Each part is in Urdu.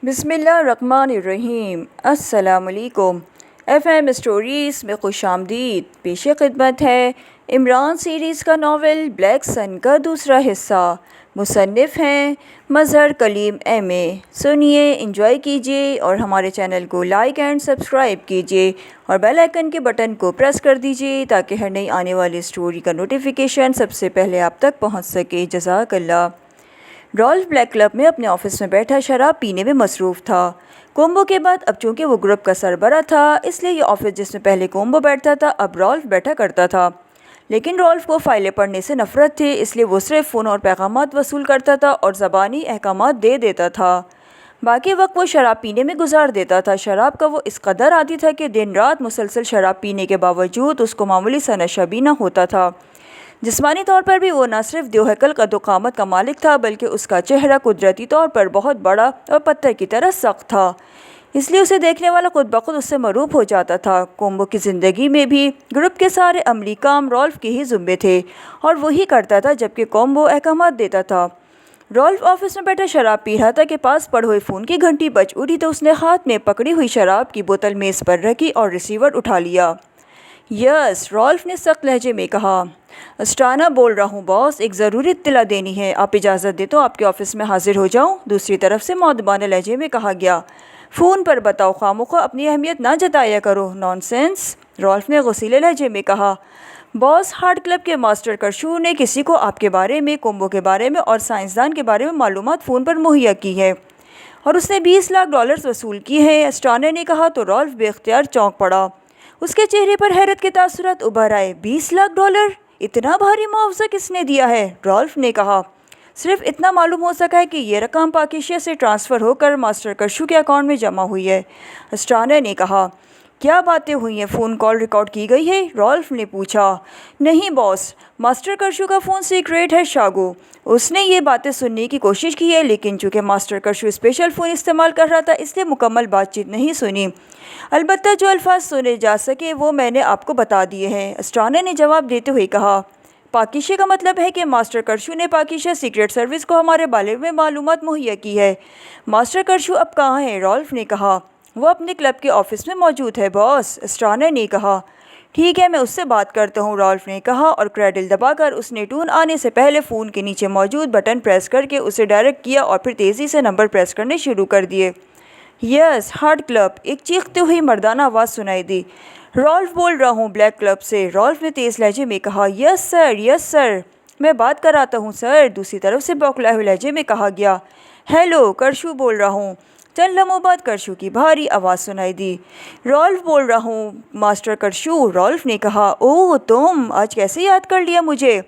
بسم اللہ الرحمن الرحیم۔ السلام علیکم۔ FM اسٹوریز میں خوش آمدید۔ پیش خدمت ہے عمران سیریز کا ناول بلیک سن کا دوسرا حصہ۔ مصنف ہیں مظہر کلیم MA۔ سنیے، انجوائے کیجیے اور ہمارے چینل کو لائک اینڈ سبسکرائب کیجیے اور بیل آئیکن کے بٹن کو پریس کر دیجیے تاکہ ہر نئی آنے والی اسٹوری کا نوٹیفیکیشن سب سے پہلے آپ تک پہنچ سکے۔ جزاک اللہ۔ رالف بلیک کلب میں اپنے آفس میں بیٹھا شراب پینے میں مصروف تھا۔ کومبو کے بعد اب چونکہ وہ گروپ کا سربراہ تھا، اس لیے یہ آفس جس میں پہلے کومبو بیٹھتا تھا اب رالف بیٹھا کرتا تھا۔ لیکن رالف کو فائلیں پڑھنے سے نفرت تھی، اس لیے وہ صرف فون اور پیغامات وصول کرتا تھا اور زبانی احکامات دے دیتا تھا۔ باقی وقت وہ شراب پینے میں گزار دیتا تھا۔ شراب کا وہ اس قدر عادی تھا کہ دن رات مسلسل شراب پینے کے باوجود اس کو معمولی سا نشہ بھی نہ ہوتا تھا۔ جسمانی طور پر بھی وہ نہ صرف دیوہیکل قد و قامت کا مالک تھا بلکہ اس کا چہرہ قدرتی طور پر بہت بڑا اور پتھر کی طرح سخت تھا، اس لیے اسے دیکھنے والا خود بخود اس سے مرعوب ہو جاتا تھا۔ کومبو کی زندگی میں بھی گروپ کے سارے عملی کام رالف کے ہی ذمے تھے اور وہی کرتا تھا جبکہ کومبو احکامات دیتا تھا۔ رالف آفس میں بیٹھا شراب پی رہا تھا کہ پاس پڑے ہوئے فون کی گھنٹی بج اٹھی تو اس نے ہاتھ میں پکڑی ہوئی شراب کی بوتل میز پر رکھی اور ریسیور اٹھا لیا۔ یس، رالف نے سخت لہجے میں کہا۔ اسٹانا بول رہا ہوں باس، ایک ضروری اطلاع دینی ہے، آپ اجازت دیں تو آپ کے آفس میں حاضر ہو جاؤں؟ دوسری طرف سے مؤدبانہ لہجے میں کہا گیا۔ فون پر بتاؤ، خواہ اپنی اہمیت نہ جتایا کرو۔ نان سینس، رالف نے غصیلے لہجے میں کہا۔ باس، ہارٹ کلب کے ماسٹر کرشو نے کسی کو آپ کے بارے میں، کومبو کے بارے میں اور سائنسدان کے بارے میں معلومات فون پر مہیا کی ہے اور اس نے $20 لاکھ وصول کی ہیں، اسٹانا نے کہا تو رالف بے اختیار چونک پڑا۔ اس کے چہرے پر حیرت کے تاثرات ابھر آئے۔ $20 لاکھ؟ اتنا بھاری معاوضہ کس نے دیا ہے؟ رالف نے کہا۔ صرف اتنا معلوم ہو سکا ہے کہ یہ رقم پاکیشیا سے ٹرانسفر ہو کر ماسٹر کرشو کے اکاؤنٹ میں جمع ہوئی ہے، اسٹانا نے کہا۔ کیا باتیں ہوئی ہیں؟ فون کال ریکارڈ کی گئی ہے؟ رالف نے پوچھا۔ نہیں باس، ماسٹر کرشو کا فون سیکریٹ ہے شاگو۔ اس نے یہ باتیں سننے کی کوشش کی ہے لیکن چونکہ ماسٹر کرشو اسپیشل فون استعمال کر رہا تھا اس لیے مکمل بات چیت نہیں سنی۔ البتہ جو الفاظ سنے جا سکے وہ میں نے آپ کو بتا دیے ہیں، اسٹانا نے جواب دیتے ہوئے کہا۔ پاکیشیا کا مطلب ہے کہ ماسٹر کرشو نے پاکیشیا سیکریٹ سروس کو ہمارے بارے میں معلومات مہیا کی ہے۔ ماسٹر کرشو اب کہاں ہے؟ رالف نے کہا۔ وہ اپنے کلب کے آفس میں موجود ہے باس، اسٹانا نے کہا۔ ٹھیک ہے، میں اس سے بات کرتا ہوں، رالف نے کہا اور کریڈل دبا کر اس نے ٹون آنے سے پہلے فون کے نیچے موجود بٹن پریس کر کے اسے ڈائریکٹ کیا اور پھر تیزی سے نمبر پریس کرنے شروع کر دیے۔ یس، ہارٹ کلب، ایک چیختے ہوئی مردانہ آواز سنائی دی۔ رالف بول رہا ہوں بلیک کلب سے، رالف نے تیز لہجے میں کہا۔ یس سر، یس سر، میں بات کراتا ہوں سر، دوسری طرف سے بوکھلائے ہوئے لہجے میں کہا گیا۔ ہیلو، کرشو بول رہا ہوں۔ چند لمحوں بعد کرشو کی بھاری آواز سنائی دی۔ رالف بول رہا ہوں ماسٹر کرشو، رالف نے کہا۔ اوہ تم، آج کیسے یاد کر لیا مجھے؟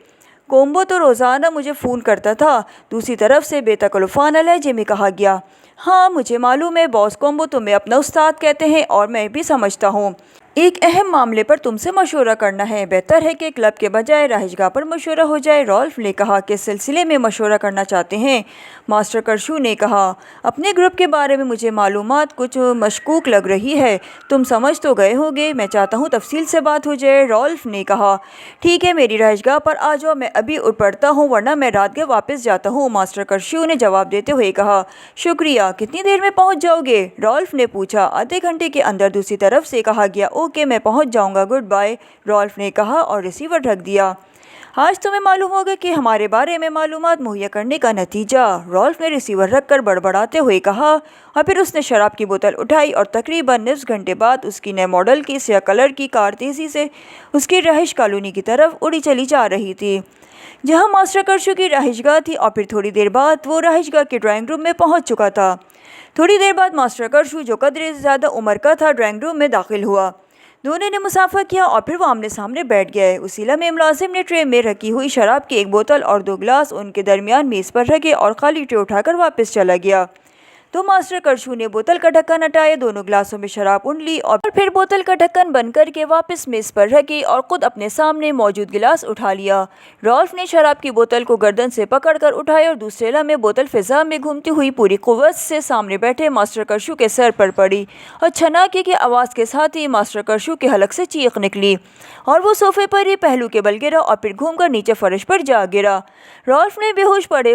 کومبو تو روزانہ مجھے فون کرتا تھا، دوسری طرف سے بے تکلفانہ لہجے میں کہا گیا۔ ہاں مجھے معلوم ہے باس، کومبو تمہیں اپنا استاد کہتے ہیں اور میں بھی سمجھتا ہوں۔ ایک اہم معاملے پر تم سے مشورہ کرنا ہے، بہتر ہے کہ کلب کے بجائے رہائش گاہ پر مشورہ ہو جائے۔ رالف نے کہا۔ کس سلسلے میں مشورہ کرنا چاہتے ہیں؟ ماسٹر کرشو نے کہا۔ اپنے گروپ کے بارے میں مجھے معلومات کچھ مشکوک لگ رہی ہے، تم سمجھ تو گئے ہوگے، میں چاہتا ہوں تفصیل سے بات ہو جائے، رالف نے کہا۔ ٹھیک ہے، میری رہائش گاہ پر آ جاؤ، میں ابھی اٹھ پڑتا ہوں ورنہ میں رات گئے واپس جاتا ہوں، ماسٹر کرشو نے جواب دیتے ہوئے کہا۔ شکریہ، کتنی دیر میں پہنچ جاؤ گے؟ رالف نے پوچھا۔ آدھے گھنٹے کے اندر، دوسری طرف سے کہا گیا۔ اوکے، میں پہنچ جاؤں گا، گڈ بائے، رالف نے کہا اور ریسیور رکھ دیا۔ آج تمہیں معلوم ہوگا کہ ہمارے بارے میں معلومات مہیا کرنے کا نتیجہ، رالف نے ریسیور رکھ کر بڑبڑاتے ہوئے کہا اور پھر اس نے شراب کی بوتل اٹھائی اور تقریباً نصف گھنٹے بعد اس کی نئے ماڈل کی سیاہ کلر کی کار تیزی سے اس کی رہائش کالونی کی طرف اڑی چلی جا رہی تھی جہاں ماسٹر کرشو کی رہائش گاہ تھی، اور پھر تھوڑی دیر بعد وہ رہائش گاہ کے ڈرائنگ روم میں پہنچ چکا تھا۔ تھوڑی دیر بعد ماسٹر کرشو جو قدرے زیادہ عمر کا تھا ڈرائنگ روم میں داخل ہوا۔ دونوں نے مصافحہ کیا اور پھر وہ آمنے سامنے بیٹھ گئے۔ اسی لمحے ملازم نے ٹرے میں رکھی ہوئی شراب کی ایک بوتل اور 2 گلاس ان کے درمیان میز پر رکھے اور خالی ٹرے اٹھا کر واپس چلا گیا۔ تو ماسٹر کرشو نے بوتل کا ڈھکن ہٹایا، دونوں گلاسوں میں شراب اونڈ لی اور پھر بوتل کا ڈھکن بند کر کے واپس میز پر رکھی اور خود اپنے سامنے موجود گلاس اٹھا لیا۔ رالف نے شراب کی بوتل کو گردن سے پکڑ کر اٹھایا اور دوسرے لمحے بوتل فضا میں گھومتی ہوئی پوری قوت سے سامنے بیٹھے ماسٹر کرشو کے سر پر پڑی اور چھناکے کی آواز کے ساتھ ہی ماسٹر کرشو کے حلق سے چیخ نکلی اور وہ صوفے پر ہی پہلو کے بل گرا اور پھر گھوم کر نیچے فرش پر جا گرا۔ رالف نے بے ہوش پڑے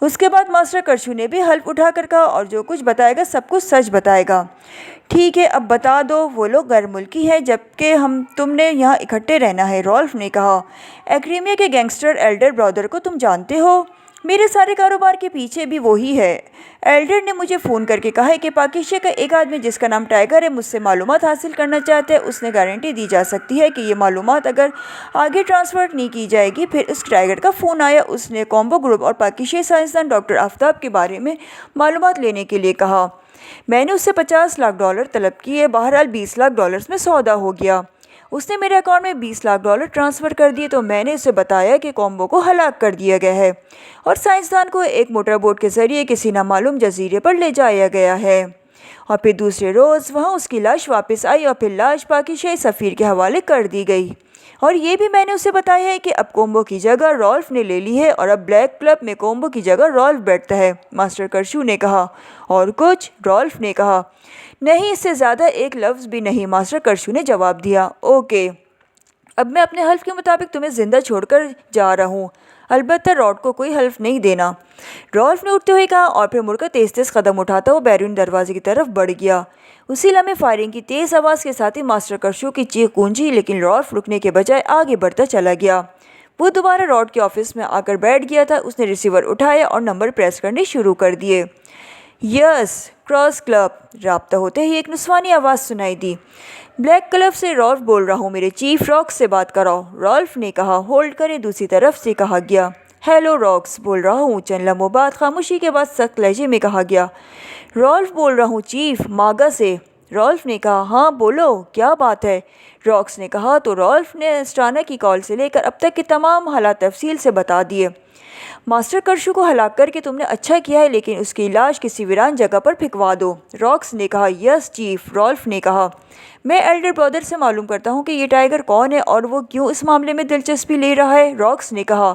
اس کے بعد ماسٹر کرشو نے بھی حلف اٹھا کر کہا، اور جو کچھ بتائے گا سب کچھ سچ بتائے گا۔ ٹھیک ہے، اب بتا دو، وہ لوگ غیر ملکی ہیں جبکہ تم نے یہاں اکٹھے رہنا ہے، رالف نے کہا۔ ایکریمیا کے گینگسٹر ایلڈر برادر کو تم جانتے ہو؟ میرے سارے کاروبار کے پیچھے بھی وہی ہے۔ ایلڈر نے مجھے فون کر کے کہا ہے کہ پاکیزیہ کا ایک آدمی جس کا نام ٹائیگر ہے مجھ سے معلومات حاصل کرنا چاہتا ہے۔ اس نے گارنٹی دی جا سکتی ہے کہ یہ معلومات اگر آگے ٹرانسفر نہیں کی جائے گی۔ پھر اس ٹائیگر کا فون آیا، اس نے کومبو گروپ اور پاکیزیائی سائنسدان ڈاکٹر آفتاب کے بارے میں معلومات لینے کے لیے کہا۔ میں نے اس سے $50 لاکھ طلب کیے۔ بہرحال $20 لاکھ میں سودا ہو گیا۔ اس نے میرے اکاؤنٹ میں $20 لاکھ ٹرانسفر کر دیے تو میں نے اسے بتایا کہ کومبو کو ہلاک کر دیا گیا ہے اور سائنسدان کو ایک موٹر بوٹ کے ذریعے کسی نامعلوم جزیرے پر لے جایا گیا ہے، اور پھر دوسرے روز وہاں اس کی لاش واپس آئی اور پھر لاش پاکیزیائی سفیر کے حوالے کر دی گئی۔ اور یہ بھی میں نے اسے بتایا ہے کہ اب کومبو کی جگہ رالف نے لے لی ہے اور اب بلیک کلب میں کومبو کی جگہ رالف بیٹھتا ہے، ماسٹر کرشو نے کہا۔ اور کچھ؟ رالف نے کہا۔ نہیں، اس سے زیادہ ایک لفظ بھی نہیں، ماسٹر کرشو نے جواب دیا۔ اوکے، اب میں اپنے حلف کے مطابق تمہیں زندہ چھوڑ کر جا رہا ہوں، البتہ راڈ کو کوئی حلف نہیں دینا، رالف نے اٹھتے ہوئے کہا، اور پھر مڑ کر تیز تیز قدم اٹھاتا وہ بیرونی دروازے کی طرف بڑھ گیا۔ اسی لمحے فائرنگ کی تیز آواز کے ساتھ ہی ماسٹر کرشو کی چیخ گونجی، لیکن رالف رکنے کے بجائے آگے بڑھتا چلا گیا۔ وہ دوبارہ راڈ کے آفس میں آ کر بیٹھ گیا تھا۔ اس نے ریسیور اٹھایا اور نمبر پریس کرنے شروع کر دیے۔ یس، کراس کلب۔ رابطہ ہوتے ہی ایک نسوانی آواز سنائی دی۔ بلیک کلب سے رالف بول رہا ہوں، میرے چیف راکس سے بات کراؤ، رالف نے کہا۔ ہولڈ کریں، دوسری طرف سے کہا گیا۔ ہیلو راکس، بول رہا ہوں، چند لمحوں بعد خاموشی کے بعد سخت لہجے میں کہا گیا۔ رالف بول رہا ہوں چیف، ماگا سے، رالف نے کہا۔ ہاں بولو، کیا بات ہے، راکس نے کہا۔ تو رالف نے اسٹانا کی کال سے لے کر اب تک کے تمام حالات تفصیل سے بتا دیے۔ ماسٹر کرشو کو ہلاک کر کے تم نے اچھا کیا ہے، لیکن اس کی لاش کسی ویران جگہ پر پھینکوا دو، راکس نے کہا۔ یس چیف، رالف نے کہا۔ میں ایلڈر برادر سے معلوم کرتا ہوں کہ یہ ٹائیگر کون ہے اور وہ کیوں اس معاملے میں دلچسپی لے رہا ہے، راکس نے کہا۔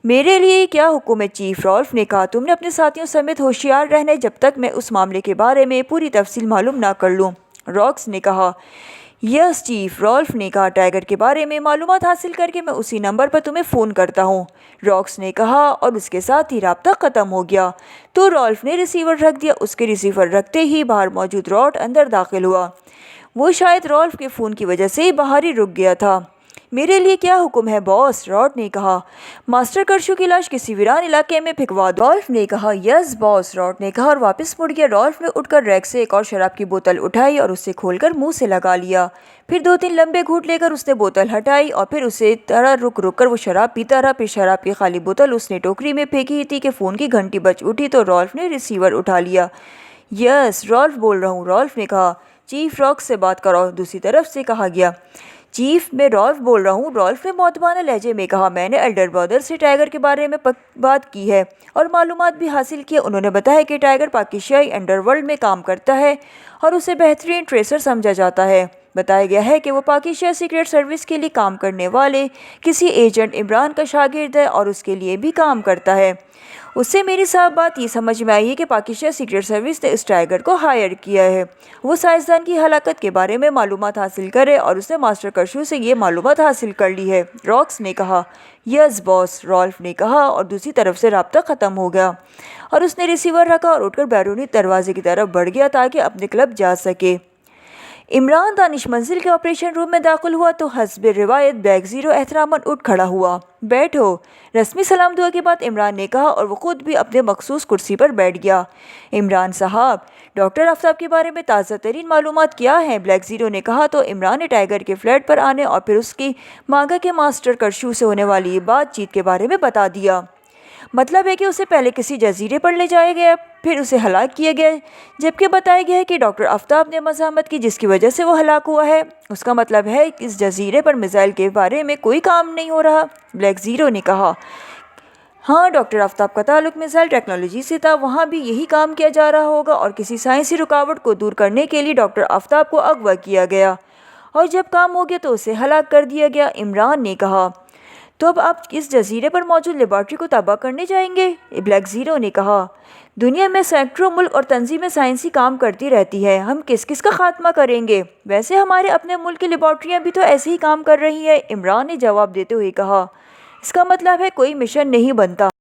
میرے لیے کیا حکم ہے چیف، رالف نے کہا۔ تم نے اپنے ساتھیوں سمیت ہوشیار رہنا ہے جب تک میں اس معاملے کے بارے میں پوری تفصیل معلوم نہ کر لوں، راکس نے کہا۔ یس چیف، رالف نے کہا۔ ٹائیگر کے بارے میں معلومات حاصل کر کے میں اسی نمبر پر تمہیں فون کرتا ہوں، راکس نے کہا، اور اس کے ساتھ ہی رابطہ ختم ہو گیا۔ تو رالف نے ریسیور رکھ دیا۔ اس کے ریسیور رکھتے ہی باہر موجود راڈ اندر داخل ہوا۔ وہ شاید رالف کے فون کی وجہ سے ہی باہر ہی رک گیا تھا۔ میرے لیے کیا حکم ہے باس، راڈ نے کہا۔ ماسٹر کرشو کی لاش کسی ویران علاقے میں پھینکوا دو، رالف نے کہا۔ یس باس، راڈ نے کہا اور واپس مڑ گیا۔ رالف نے اٹھ کر ریک سے ایک اور شراب کی بوتل اٹھائی اور اسے کھول کر منہ سے لگا لیا۔ پھر 2-3 لمبے گھونٹ لے کر اس نے بوتل ہٹائی اور پھر اسی طرح رک رک کر وہ شراب پیتا رہا۔ پھر شراب کی خالی بوتل اس نے ٹوکری میں پھینکی ہی تھی کہ فون کی گھنٹی بج اٹھی تو رالف نے ریسیور اٹھا لیا۔ یس، رالف بول رہا ہوں، رالف نے کہا۔ چیف راکس سے بات کراؤ، دوسری طرف سے کہا گیا۔ چیف، میں رالف بول رہا ہوں، رالف نے معتبانہ لہجے میں کہا۔ میں نے ایلڈر برادر سے ٹائیگر کے بارے میں بات کی ہے اور معلومات بھی حاصل کی ہے۔ انہوں نے بتایا کہ ٹائیگر پاکیزیائی انڈر ورلڈ میں کام کرتا ہے اور اسے بہترین ٹریسر سمجھا جاتا ہے۔ بتایا گیا ہے کہ وہ پاکیزیائی سیکرٹ سروس کے لیے کام کرنے والے کسی ایجنٹ عمران کا شاگرد ہے اور اس کے لیے بھی کام کرتا ہے۔ اس سے میری صاف بات یہ سمجھ میں آئی ہے کہ پاکیزیائی سیکرٹ سروس نے اس ٹائیگر کو ہائر کیا ہے، وہ سائنسدان کی ہلاکت کے بارے میں معلومات حاصل کرے، اور اس نے ماسٹر کرشو سے یہ معلومات حاصل کر لی ہے، راکس نے کہا۔ یس باس، رالف نے کہا، اور دوسری طرف سے رابطہ ختم ہو گیا اور اس نے ریسیور رکھا اور اٹھ کر بیرونی دروازے کی طرف بڑھ گیا تاکہ اپنے کلب جا سکے۔ عمران دانش منزل کے آپریشن روم میں داخل ہوا تو حسب روایت بلیک زیرو احتراماً اٹھ کھڑا ہوا۔ بیٹھو، رسمی سلام دعا کے بعد عمران نے کہا اور وہ خود بھی اپنے مخصوص کرسی پر بیٹھ گیا۔ عمران صاحب، ڈاکٹر آفتاب کے بارے میں تازہ ترین معلومات کیا ہیں؟ بلیک زیرو نے کہا تو عمران نے ٹائیگر کے فلیٹ پر آنے اور پھر اس کی ماگا کے ماسٹر کرشو سے ہونے والی بات چیت کے بارے میں بتا دیا۔ مطلب ہے کہ اسے پہلے کسی جزیرے پر لے جایا گیا، پھر اسے ہلاک کیا گیا، جبکہ بتایا گیا ہے کہ ڈاکٹر آفتاب نے مزاحمت کی جس کی وجہ سے وہ ہلاک ہوا ہے۔ اس کا مطلب ہے کہ اس جزیرے پر میزائل کے بارے میں کوئی کام نہیں ہو رہا، بلیک زیرو نے کہا۔ ہاں، ڈاکٹر آفتاب کا تعلق میزائل ٹیکنالوجی سے تھا، وہاں بھی یہی کام کیا جا رہا ہوگا اور کسی سائنسی رکاوٹ کو دور کرنے کے لیے ڈاکٹر آفتاب کو اغوا کیا گیا اور جب کام ہو گیا تو اسے ہلاک کر دیا گیا، عمران نے کہا۔ تو اب آپ اس جزیرے پر موجود لیبارٹری کو تباہ کرنے جائیں گے، بلیک زیرو نے کہا۔ دنیا میں سینکڑوں ملک اور تنظیمیں سائنسی کام کرتی رہتی ہے، ہم کس کس کا خاتمہ کریں گے؟ ویسے ہمارے اپنے ملک کی لیبارٹریاں بھی تو ایسے ہی کام کر رہی ہیں، عمران نے جواب دیتے ہوئے کہا۔ اس کا مطلب ہے کوئی مشن نہیں بنتا۔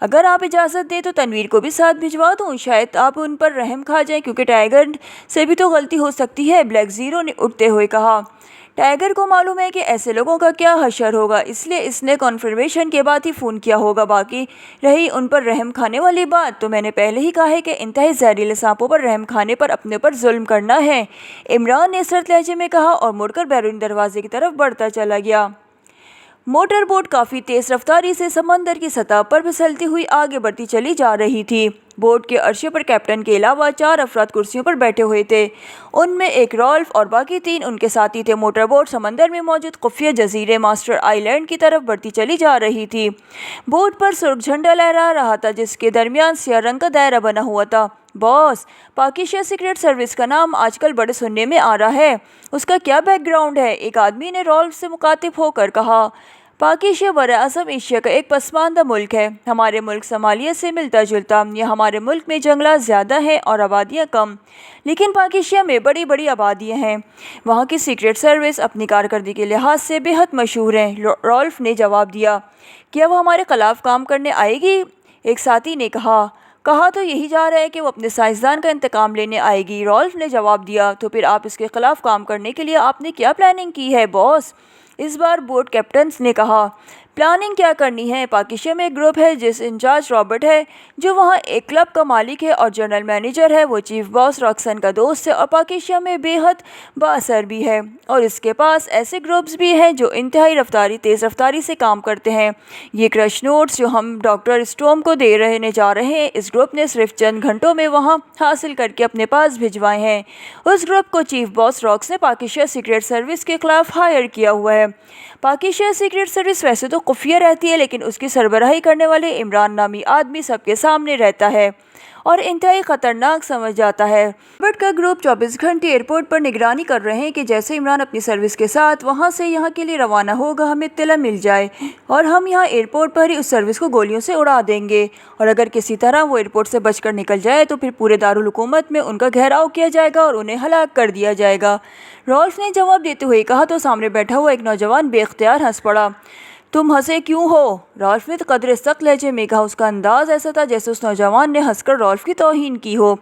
اگر آپ اجازت دیں تو تنویر کو بھی ساتھ بھجوا دوں، شاید آپ ان پر رحم کھا جائیں کیونکہ ٹائیگر سے بھی تو غلطی ہو سکتی ہے، بلیک زیرو نے اٹھتے ہوئے کہا۔ ٹائیگر کو معلوم ہے کہ ایسے لوگوں کا کیا حشر ہوگا، اس لیے اس نے کنفرمیشن کے بعد ہی فون کیا ہوگا۔ باقی رہی ان پر رحم کھانے والی بات، تو میں نے پہلے ہی کہا ہے کہ انتہائی زہریلے سانپوں پر رحم کھانے پر اپنے پر ظلم کرنا ہے، عمران نے سرد لہجے میں کہا اور مڑ کر بیرونی دروازے کی طرف بڑھتا چلا گیا۔ موٹر بوٹ کافی تیز رفتاری سے سمندر کی سطح پر پھسلتی ہوئی آگے بڑھتی چلی جا رہی تھی۔ بوٹ کے عرصے پر کیپٹن کے علاوہ 4 افراد کرسیوں پر بیٹھے ہوئے تھے، ان میں ایک رالف اور باقی 3 ان کے ساتھی تھے۔ موٹر بوٹ سمندر میں موجود خفیہ جزیرے ماسٹر آئی لینڈ کی طرف بڑھتی چلی جا رہی تھی۔ بوٹ پر سرخ جھنڈا لہرا رہا تھا جس کے درمیان سیاہ رنگ کا دائرہ بنا ہوا تھا۔ باس، پاکیزیہ سیکرٹ سروس کا نام آج کل بڑے سننے میں آ رہا ہے، اس کا کیا بیک گراؤنڈ ہے؟ ایک آدمی نے رالف سے مخاطب ہو کر کہا۔ پاکیزیہ براعظم ایشیا کا ایک پسماندہ ملک ہے، ہمارے ملک صومالیہ سے ملتا جلتا۔ یہاں ہمارے ملک میں جنگلات زیادہ ہیں اور آبادیاں کم، لیکن پاکیزیہ میں بڑی بڑی آبادیاں ہیں۔ وہاں کی سیکرٹ سروس اپنی کارکردگی کے لحاظ سے بے حد مشہور ہے، رالف نے جواب دیا۔ کیا وہ ہمارے خلاف کام کرنے آئے گی؟ ایک ساتھی نے کہا۔ کہا تو یہی جا رہا ہے کہ وہ اپنے سائنسدان کا انتقام لینے آئے گی، رالف نے جواب دیا۔ تو پھر آپ اس کے خلاف کام کرنے کے لیے آپ نے کیا پلاننگ کی ہے باس؟ اس بار بوٹ کیپٹن نے کہا۔ پلاننگ کیا کرنی ہے؟ پاکیزیہ میں ایک گروپ ہے جس انچارج رابرٹ ہے، جو وہاں ایک کلب کا مالک ہے اور جنرل مینیجر ہے۔ وہ چیف باس راکسن کا دوست ہے اور پاکیزیہ میں بے حد با اثر بھی ہے، اور اس کے پاس ایسے گروپس بھی ہیں جو انتہائی تیز رفتاری سے کام کرتے ہیں۔ یہ کرش نوٹس جو ہم ڈاکٹر اسٹوم کو دینے جا رہے ہیں، اس گروپ نے صرف چند گھنٹوں میں وہاں حاصل کر کے اپنے پاس بھجوائے ہیں۔ اس گروپ کو چیف باس راکس نے پاکیزیہ سیکرٹ سروس کے خلاف ہائر کیا ہوا ہے۔ پاکیزیہ سیکرٹ سروس ویسے تو خفیہ رہتی ہے، لیکن اس کی سربراہی کرنے والے عمران نامی آدمی سب کے سامنے رہتا ہے اور انتہائی خطرناک سمجھ جاتا ہے۔ رابرٹ کا گروپ 24 گھنٹے ایئرپورٹ پر نگرانی کر رہے ہیں کہ جیسے عمران اپنی سروس کے ساتھ وہاں سے یہاں کے لیے روانہ ہوگا، ہمیں اطلاع مل جائے اور ہم یہاں ایئرپورٹ پر ہی اس سروس کو گولیوں سے اڑا دیں گے، اور اگر کسی طرح وہ ایئرپورٹ سے بچ کر نکل جائے تو پھر پورے دارالحکومت میں ان کا گھیراؤ کیا جائے گا اور انہیں ہلاک کر دیا جائے گا۔ رالف نے جواب دیتے ہوئے کہا تو سامنے بیٹھا ہوا ایک نوجوان بے اختیار ہنس پڑا۔ تم ہنسے کیوں ہو؟ رالف نے قدرے سخت لہجے میں کہا۔ اس کا انداز ایسا تھا جیسے اس نوجوان نے ہنس کر رالف کی توہین کی ہو۔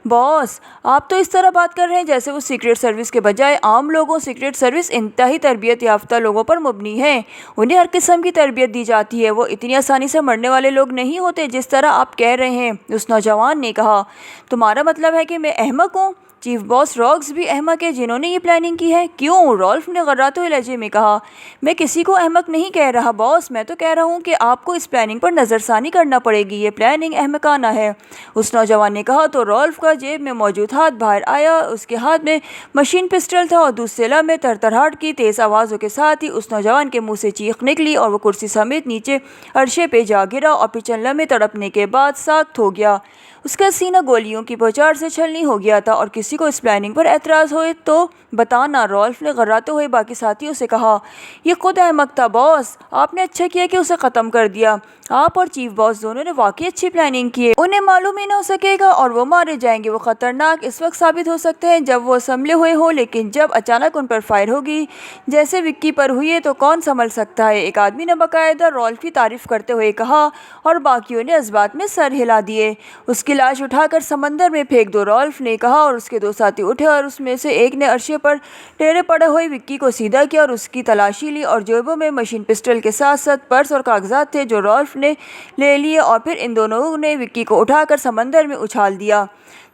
باس، آپ تو اس طرح بات کر رہے ہیں جیسے وہ سیکرٹ سروس کے بجائے عام لوگوں۔ سیکرٹ سروس انتہائی تربیت یافتہ لوگوں پر مبنی ہے، انہیں ہر قسم کی تربیت دی جاتی ہے، وہ اتنی آسانی سے مرنے والے لوگ نہیں ہوتے جس طرح آپ کہہ رہے ہیں، اس نوجوان نے کہا۔ تمہارا مطلب ہے کہ میں احمق ہوں؟ چیف باس راکس بھی احمق ہے جنہوں نے یہ پلاننگ کی ہے؟ کیوں؟ رالف نے غراتے ہوئے لہجے میں کہا۔ میں کسی کو احمق نہیں کہہ رہا باس، میں تو کہہ رہا ہوں کہ آپ کو اس پلاننگ پر نظر ثانی کرنا پڑے گی، یہ پلاننگ احمقانہ ہے، اس نوجوان نے کہا۔ تو رالف کا جیب میں موجود ہاتھ باہر آیا، اس کے ہاتھ میں مشین پسٹل تھا اور دوسرے لمحے تھرتھراہٹ کی تیز آوازوں کے ساتھ ہی اس نوجوان کے منہ سے چیخ نکلی اور وہ کرسی سمیت نیچے عرصے پہ جا گرا اور پھر چند لمحے تڑپنے کے بعد ساکت ہو گیا۔ اس کا سینہ گولیوں کی بوچھار سے چھلنی ہو گیا تھا۔ اور کسی کو اس پلاننگ پر اعتراض ہوئے تو بتانا، رالف نے غراتے ہوئے باقی ساتھیوں سے کہا۔ یہ خود احمق تھا باس، آپ نے اچھا کیا کہ اسے ختم کر دیا، آپ اور چیف باس دونوں نے واقعی اچھی پلاننگ کی ہے، انہیں معلوم ہی نہ ہو سکے گا اور وہ مارے جائیں گے۔ وہ خطرناک اس وقت ثابت ہو سکتے ہیں جب وہ سنبھلے ہوئے ہوں، لیکن جب اچانک ان پر فائر ہوگی جیسے وکی پر ہوئی ہے تو کون سنبھل سکتا ہے؟ ایک آدمی نے باقاعدہ رالف کی تعریف کرتے ہوئے کہا اور باقیوں نے اس بات میں سر ہلا دیے۔ اس کی لاش اٹھا کر سمندر میں پھینک دو، رالف نے کہا، اور اس کے 2 ساتھی اٹھے اور اس میں سے ایک نے عرصے پر ٹیرے پڑے ہوئے وکی کو سیدھا کیا اور اس کی تلاشی لی، اور جیبوں میں مشین پسٹل کے ساتھ ساتھ پرس اور کاغذات تھے جو رالف نے لے لیے، اور پھر ان دونوں نے وکی کو اٹھا کر سمندر میں اچھال دیا۔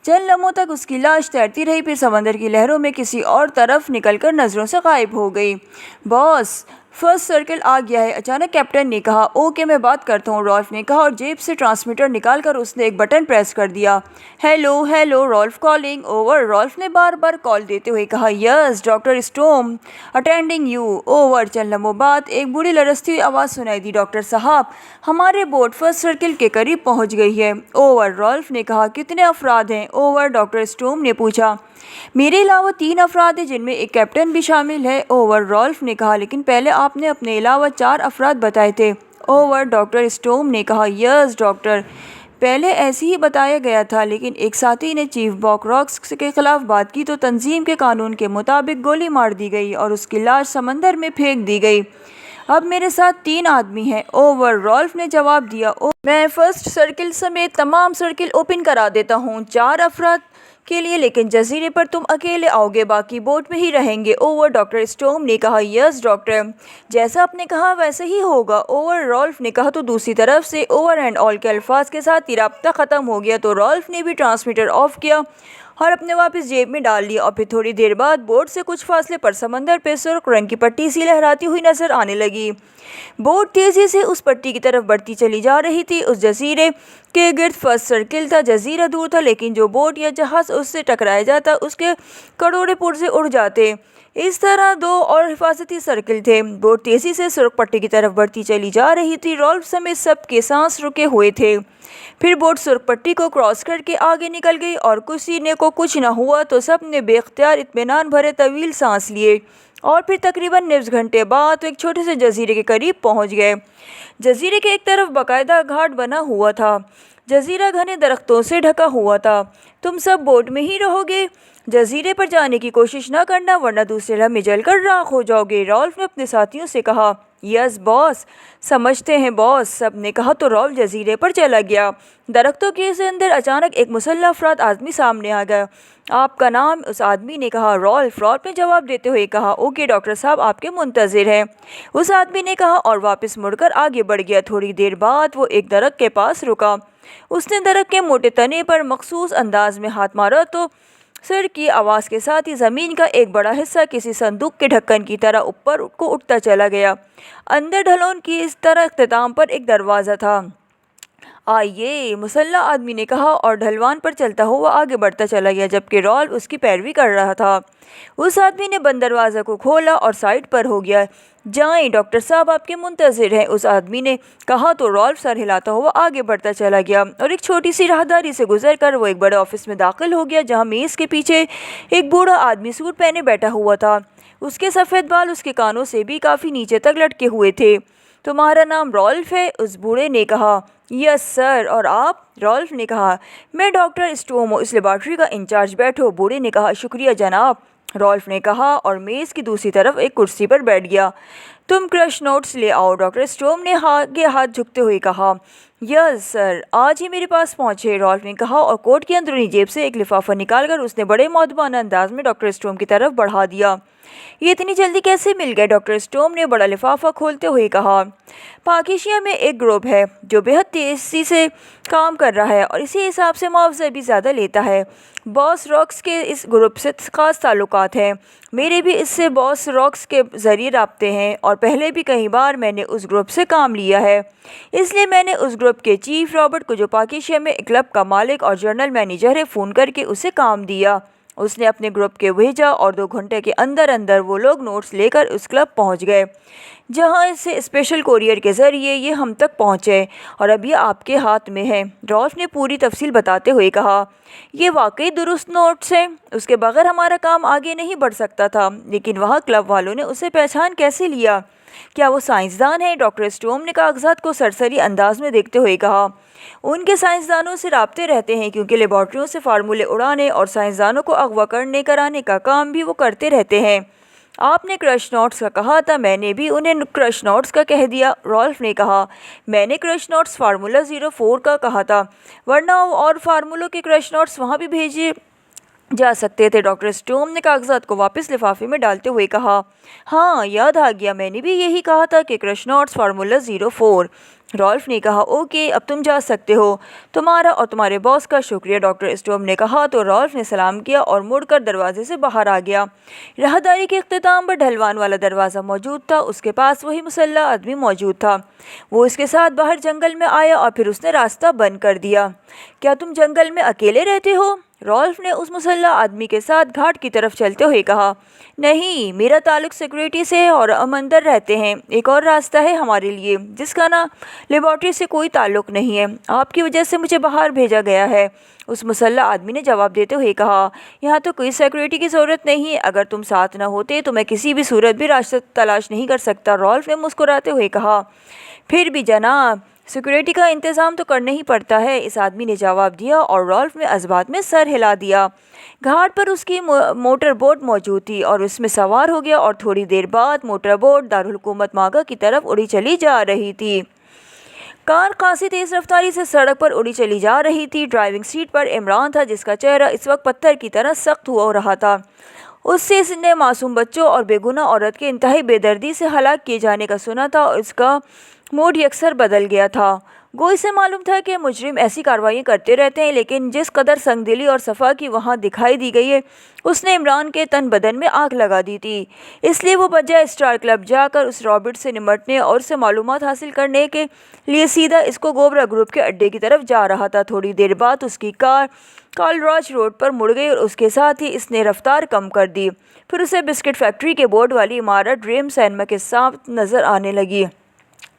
چند لمحوں تک اس کی لاش تیرتی رہی، پھر سمندر کی لہروں میں کسی اور طرف نکل کر نظروں سے غائب ہو گئی۔ باس، فرسٹ سرکل آ گیا ہے، اچانک کیپٹن نے کہا۔ اوکے، میں بات کرتا ہوں، رالف نے کہا، اور جیب سے ٹرانسمیٹر نکال کر اس نے ایک بٹن پریس کر دیا۔ Hello hello, Ralph calling over, Ralph نے بار بار کال دیتے ہوئے کہا۔ یس ڈاکٹر اسٹوم اٹینڈنگ یو اوور۔ چند لمحوں بعد ایک بوڑھی لرزتی ہوئی آواز سنائی دی۔ ڈاکٹر صاحب، ہماری بوٹ فرسٹ سرکل کے قریب پہنچ گئی ہے۔ اوور، رالف نے کہا۔ کتنے افراد ہیں؟ اوور، ڈاکٹر اسٹوم نے پوچھا۔ میرے علاوہ 3 افراد ہیں جن میں ایک کیپٹن بھی شامل ہے۔ اوور، رالف نے کہا، لیکن پہلے آپ نے اپنے علاوہ 4 افراد بتائے تھے۔ اوور، ڈاکٹر اسٹوم نے کہا۔ یس ڈاکٹر، پہلے ایسے ہی بتایا گیا تھا، لیکن ایک ساتھی نے چیف باس راکس کے خلاف بات کی تو تنظیم کے قانون کے مطابق گولی مار دی گئی اور اس کی لاش سمندر میں پھینک دی گئی۔ اب میرے ساتھ 3 آدمی ہیں۔ اوور، رالف نے جواب دیا۔ میں فرسٹ سرکل سمیت تمام سرکل اوپن کرا دیتا ہوں 4 افراد کے لیے، لیکن جزیرے پر تم اکیلے آؤ گے، باقی بوٹ میں ہی رہیں گے۔ اوور، ڈاکٹر اسٹورم نے کہا۔ یس ڈاکٹر، جیسا آپ نے کہا ویسے ہی ہوگا۔ اوور، رالف نے کہا۔ تو دوسری طرف سے اوور اینڈ آل کے الفاظ کے ساتھ یہ رابطہ ختم ہو گیا، تو رالف نے بھی ٹرانسمیٹر آف کیا اور اپنے واپس جیب میں ڈال لیا، اور پھر تھوڑی دیر بعد بوٹ سے کچھ فاصلے پر سمندر پہ سرخ رنگ کی پٹی سی لہراتی ہوئی نظر آنے لگی۔ بوٹ تیزی سے اس پٹی کی طرف بڑھتی چلی جا رہی تھی۔ اس جزیرے کے گرد فرسٹ سرکل تھا۔ جزیرہ دور تھا، لیکن جو بوٹ یا جہاز اس سے ٹکرایا جاتا اس کے کڑوڑے پرزے اڑ جاتے۔ اس طرح 2 اور حفاظتی سرکل تھے۔ بوٹ تیزی سے سرخ پٹی کی طرف بڑھتی چلی جا رہی تھی۔ رالف سمیت سب کے سانس رکے ہوئے تھے۔ پھر بوٹ سرخ پٹی کو کراس کر کے آگے نکل گئی، اور کسی نے کو کچھ نہ ہوا تو سب نے بے اختیار اطمینان بھرے طویل سانس لیے، اور پھر تقریباً نصف گھنٹے بعد وہ ایک چھوٹے سے جزیرے کے قریب پہنچ گئے۔ جزیرے کے ایک طرف باقاعدہ گھاٹ بنا ہوا تھا۔ جزیرہ گھنے درختوں سے ڈھکا ہوا تھا۔ تم سب بوٹ میں ہی رہو گے، جزیرے پر جانے کی کوشش نہ کرنا، ورنہ دوسرے لمحے جل کر راکھ ہو جاؤ گے، رالف نے اپنے ساتھیوں سے کہا۔ یس باس، سمجھتے ہیں باس، سب نے کہا۔ تو رالف جزیرے پر چلا گیا۔ درختوں کے اندر اچانک ایک مسلح افراد آدمی سامنے آ گیا۔ آپ کا نام؟ اس آدمی نے کہا۔ رالف نے جواب دیتے ہوئے کہا۔ اوکے ڈاکٹر صاحب، آپ کے منتظر ہیں، اس آدمی نے کہا، اور واپس مڑ کر آگے بڑھ گیا۔ تھوڑی دیر بعد وہ ایک درخت کے پاس رکا۔ اس نے درخت کے موٹے تنے پر مخصوص انداز میں ہاتھ مارا تو سر کی آواز کے ساتھ ہی زمین کا ایک بڑا حصہ کسی صندوق کے ڈھکن کی طرح اوپر کو اٹھتا چلا گیا۔ اندر ڈھلون کی اس طرح اختتام پر ایک دروازہ تھا۔ آئیے، مسلح آدمی نے کہا، اور ڈھلوان پر چلتا ہوا آگے بڑھتا چلا گیا، جبکہ رالف اس کی پیروی کر رہا تھا۔ اس آدمی نے بند دروازہ کو کھولا اور سائڈ پر ہو گیا۔ جائیں، ڈاکٹر صاحب آپ کے منتظر ہیں، اس آدمی نے کہا۔ تو رالف سر ہلاتا ہوا آگے بڑھتا چلا گیا، اور ایک چھوٹی سی راہداری سے گزر کر وہ ایک بڑے آفس میں داخل ہو گیا، جہاں میز کے پیچھے ایک بوڑھا آدمی سوٹ پہنے بیٹھا ہوا تھا۔ اس کے سفید بال اس کے کانوں سے بھی کافی نیچے تک لٹکے ہوئے تھے۔ تمہارا نام رالف ہے؟ اس بوڑھے نے کہا۔ یس سر، اور آپ؟ رالف نے کہا۔ میں ڈاکٹر اسٹورم ہوں، اس لیبارٹری کا انچارج۔ بیٹھو، بوڑھے نے کہا۔ شکریہ جناب، رالف نے کہا، اور میز کی دوسری طرف ایک کرسی پر بیٹھ گیا۔ تم کرش نوٹس لے آؤ، ڈاکٹر اسٹورم نے آگے ہاتھ جھکتے ہوئے کہا۔ یس سر، آج ہی میرے پاس پہنچے، رالف نے کہا، اور کوٹ کی اندرونی جیب سے ایک لفافہ نکال کر اس نے بڑے مؤدبانہ انداز میں ڈاکٹر اسٹورم کی طرف بڑھا دیا۔ یہ اتنی جلدی کیسے مل گئے؟ ڈاکٹر اسٹورم نے بڑا لفافہ کھولتے ہوئے کہا۔ پاکیشیا میں ایک گروپ ہے جو بے حد تیزی سے کام کر رہا ہے، اور اسی حساب سے معاوضہ بھی زیادہ لیتا ہے۔ باس راکس کے اس گروپ سے خاص تعلقات ہیں۔ میرے بھی اس سے باس راکس کے ذریعے رابطے ہیں، اور پہلے بھی کئی بار میں نے اس گروپ سے کام لیا ہے۔ اس لیے میں نے اس گروپ کے چیف رابرٹ کو، جو پاکیشیا میں ایک کلب کا مالک اور جنرل مینیجر ہے، فون کر کے اسے کام دیا۔ اس نے اپنے گروپ کے بھیجا، اور 2 گھنٹے کے اندر اندر وہ لوگ نوٹس لے کر اس کلب پہنچ گئے، جہاں سے اسپیشل کوریئر کے ذریعے یہ ہم تک پہنچے، اور اب یہ آپ کے ہاتھ میں ہے، رالف نے پوری تفصیل بتاتے ہوئے کہا۔ یہ واقعی درست نوٹس ہیں، اس کے بغیر ہمارا کام آگے نہیں بڑھ سکتا تھا، لیکن وہاں کلب والوں نے اسے پہچان کیسے لیا؟ کیا وہ سائنسدان ہیں؟ ڈاکٹر اسٹورم نے کاغذات کو سرسری انداز میں دیکھتے ہوئے کہا۔ ان کے سائنسدانوں سے رابطے رہتے ہیں، کیونکہ لیبارٹریوں سے فارمولے اڑانے اور سائنسدانوں کو اغوا کرنے کرانے کا کام بھی وہ کرتے رہتے ہیں۔ آپ نے کرش نوٹس کا کہا تھا، میں نے بھی انہیں کرش نوٹس کا کہہ دیا، رالف نے کہا۔ میں نے کرش نوٹس فارمولہ 04 کا کہا تھا، ورنہ اور فارمولوں کے کرش نوٹس وہاں بھی بھیجے جا سکتے تھے، ڈاکٹر اسٹورم نے کاغذات کو واپس لفافے میں ڈالتے ہوئے کہا۔ ہاں، یاد آ گیا، میں نے بھی یہی کہا تھا کہ کرش نوٹس فارمولہ 04، رالف نے کہا۔ اوکے، اب تم جا سکتے ہو، تمہارا اور تمہارے باس کا شکریہ، ڈاکٹر اسٹورم نے کہا۔ تو رالف نے سلام کیا اور مڑ کر دروازے سے باہر آ گیا۔ راہداری کے اختتام پر ڈھلوان والا دروازہ موجود تھا، اس کے پاس وہی مسلح آدمی موجود تھا۔ وہ اس کے ساتھ باہر جنگل میں آیا، اور پھر اس نے راستہ بند کر دیا۔ کیا تم جنگل میں اکیلے رہتے ہو؟ رالف نے اس مسلح آدمی کے ساتھ گھاٹ کی طرف چلتے ہوئے کہا۔ نہیں، میرا تعلق سیکورٹی سے ہے، اور ہم اندر رہتے ہیں۔ ایک اور راستہ ہے ہمارے لیے، جس کا نا لیبارٹری سے کوئی تعلق نہیں ہے، آپ کی وجہ سے مجھے باہر بھیجا گیا ہے، اس مسلح آدمی نے جواب دیتے ہوئے کہا۔ یہاں تو کوئی سیکورٹی کی ضرورت نہیں ہے، اگر تم ساتھ نہ ہوتے تو میں کسی بھی صورت بھی راستہ تلاش نہیں کر سکتا، رالف نے مسکراتے ہوئے کہا۔ پھر بھی جناب، سیکورٹی کا انتظام تو کرنا ہی پڑتا ہے، اس آدمی نے جواب دیا اور رالف میں عذابات میں سر ہلا دیا۔ گھاٹ پر اس کی موٹر بوٹ موجود تھی اور اس میں سوار ہو گیا اور تھوڑی دیر بعد موٹر بوٹ دارالحکومت ماگا کی طرف اڑی چلی جا رہی تھی۔ کار خاصی تیز رفتاری سے سڑک پر اڑی چلی جا رہی تھی۔ ڈرائیونگ سیٹ پر عمران تھا جس کا چہرہ اس وقت پتھر کی طرح سخت ہو رہا تھا۔ اس نے معصوم بچوں اور بے گناہ عورت کے انتہائی بے دردی سے ہلاک کیے جانے کا سنا تھا اور اس کا موڈ یکسر بدل گیا تھا۔ گو اسے معلوم تھا کہ مجرم ایسی کارروائیاں کرتے رہتے ہیں، لیکن جس قدر سنگ دلی اور صفا کی وہاں دکھائی دی گئی ہے اس نے عمران کے تن بدن میں آگ لگا دی تھی۔ اس لیے وہ بجائے اسٹار کلب جا کر اس رابرٹ سے نمٹنے اور اس سے معلومات حاصل کرنے کے لیے سیدھا اس کو گوبرا گروپ کے اڈے کی طرف جا رہا تھا۔ تھوڑی دیر بعد اس کی کار کالراج روڈ پر مڑ گئی اور اس کے ساتھ ہی اس نے رفتار کم کر دی۔ پھر اسے بسکٹ فیکٹری کے بورڈ والی عمارت ڈریم سینما کے ساتھ نظر آنے لگی۔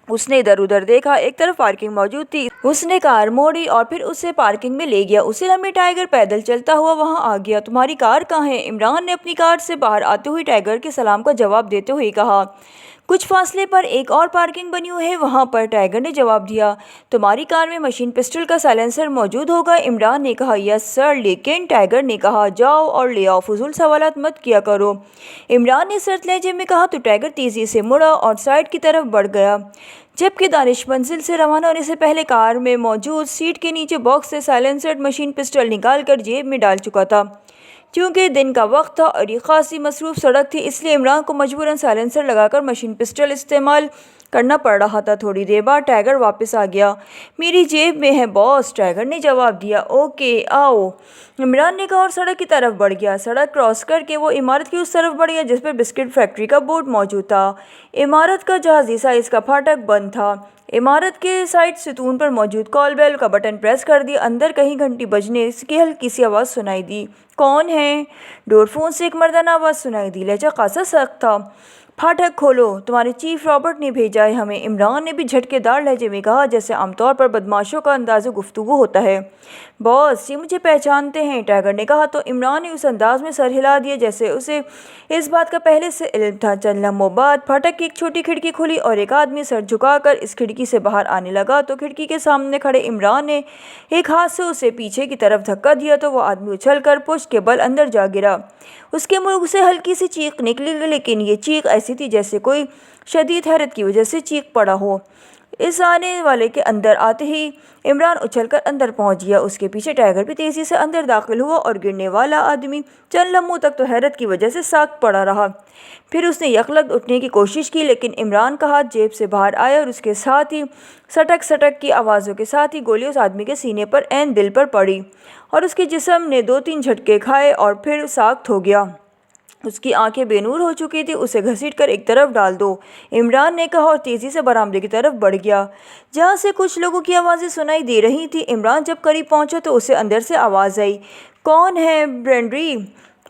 اس نے ادھر ادھر دیکھا، ایک طرف پارکنگ موجود تھی۔ اس نے کار موڑی اور پھر اسے پارکنگ میں لے گیا۔ اسے لمبی ٹائیگر پیدل چلتا ہوا وہاں آ گیا۔ تمہاری کار کہاں ہے؟ عمران نے اپنی کار سے باہر آتے ہوئے ٹائیگر کے سلام کا جواب دیتے ہوئے کہا۔ کچھ فاصلے پر ایک اور پارکنگ بنی ہوئی ہے، وہاں پر ٹائیگر نے جواب دیا۔ تمہاری کار میں مشین پسٹل کا سائلنسر موجود ہوگا؟ عمران نے کہا۔ یس سر، لیکن ٹائیگر نے کہا جاؤ اور لے آؤ، فضول سوالات مت کیا کرو۔ عمران نے سرد لہجے میں کہا تو ٹائیگر تیزی سے مڑا اور سائڈ کی طرف بڑھ گیا، جبکہ دانش منزل سے روانہ ہونے سے پہلے کار میں موجود سیٹ کے نیچے باکس سے سائلنسرڈ مشین پسٹل نکال کر جیب میں ڈال چکا تھا۔ کیونکہ دن کا وقت تھا اور یہ خاصی مصروف سڑک تھی، اس لیے عمران کو مجبوراً سائلنسر لگا کر مشین پسٹل استعمال کرنا پڑ رہا تھا۔ تھوڑی دیر بعد ٹائیگر واپس آ گیا۔ میری جیب میں ہے باس، ٹائیگر نے جواب دیا۔ اوکے آؤ، عمران نے کہا اور سڑک کی طرف بڑھ گیا۔ سڑک کراس کر کے وہ عمارت کی اس طرف بڑھ گیا جس پر بسکٹ فیکٹری کا بورڈ موجود تھا۔ عمارت کا جہازی سائز کا پھاٹک بند تھا۔ عمارت کے سائڈ ستون پر موجود کال بیل کا بٹن پریس کر دیا۔ اندر کہیں گھنٹی بجنے کی ہلکی سی آواز سنائی دی۔ کون ہے؟ ڈور فون سے ایک مردانہ آواز سنائی دی، لہجہ خاصا سخت تھا۔ پھاٹک کھولو، تمہارے چیف رابرٹ نے بھیجا ہے ہمیں، عمران نے بھی جھٹکے دار لہجے میں کہا جیسے عام طور پر بدماشوں کا انداز گفتگو ہوتا ہے۔ باس، یہ مجھے پہچانتے ہیں، ٹائیگر نے کہا تو عمران نے اس انداز میں سر ہلا دیا جیسے اسے اس بات کا پہلے سے علم تھا۔ چند لمحوں بعد پھاٹک کی ایک چھوٹی کھڑکی کھلی اور ایک آدمی سر جھکا کر اس کھڑکی سے باہر آنے لگا تو کھڑکی کے سامنے کھڑے عمران نے ایک ہاتھ سے اسے پیچھے کی طرف دھکا دیا تو وہ آدمی اچھل کر پشت کے بل اندر جا گرا۔ اس کے منہ سے ہلکی سی چیخ نکلی، لیکن یہ چیخ ایسی تھی جیسے کوئی شدید حیرت کی وجہ سے چیخ پڑا ہو۔ اس آنے والے کے اندر آتے ہی عمران اچھل کر اندر پہنچ گیا۔ اس کے پیچھے ٹائیگر بھی تیزی سے اندر داخل ہوا اور گرنے والا آدمی چند لمحوں تک تو حیرت کی وجہ سے ساکت پڑا رہا۔ پھر اس نے یکلخت اٹھنے کی کوشش کی، لیکن عمران کا ہاتھ جیب سے باہر آیا اور اس کے ساتھ ہی سٹک سٹک کی آوازوں کے ساتھ ہی گولی اس آدمی کے سینے پر عین دل پر پڑی اور اس کے جسم نے 2-3 جھٹکے کھائے اور پھر ساکت ہو گیا۔ اس کی آنکھیں بے نور ہو چکی تھی۔ اسے گھسیٹ کر ایک طرف ڈال دو، عمران نے کہا اور تیزی سے برآمدے کی طرف بڑھ گیا جہاں سے کچھ لوگوں کی آوازیں سنائی دے رہی تھیں۔ عمران جب قریب پہنچا تو اسے اندر سے آواز آئی، کون ہے برینڈی؟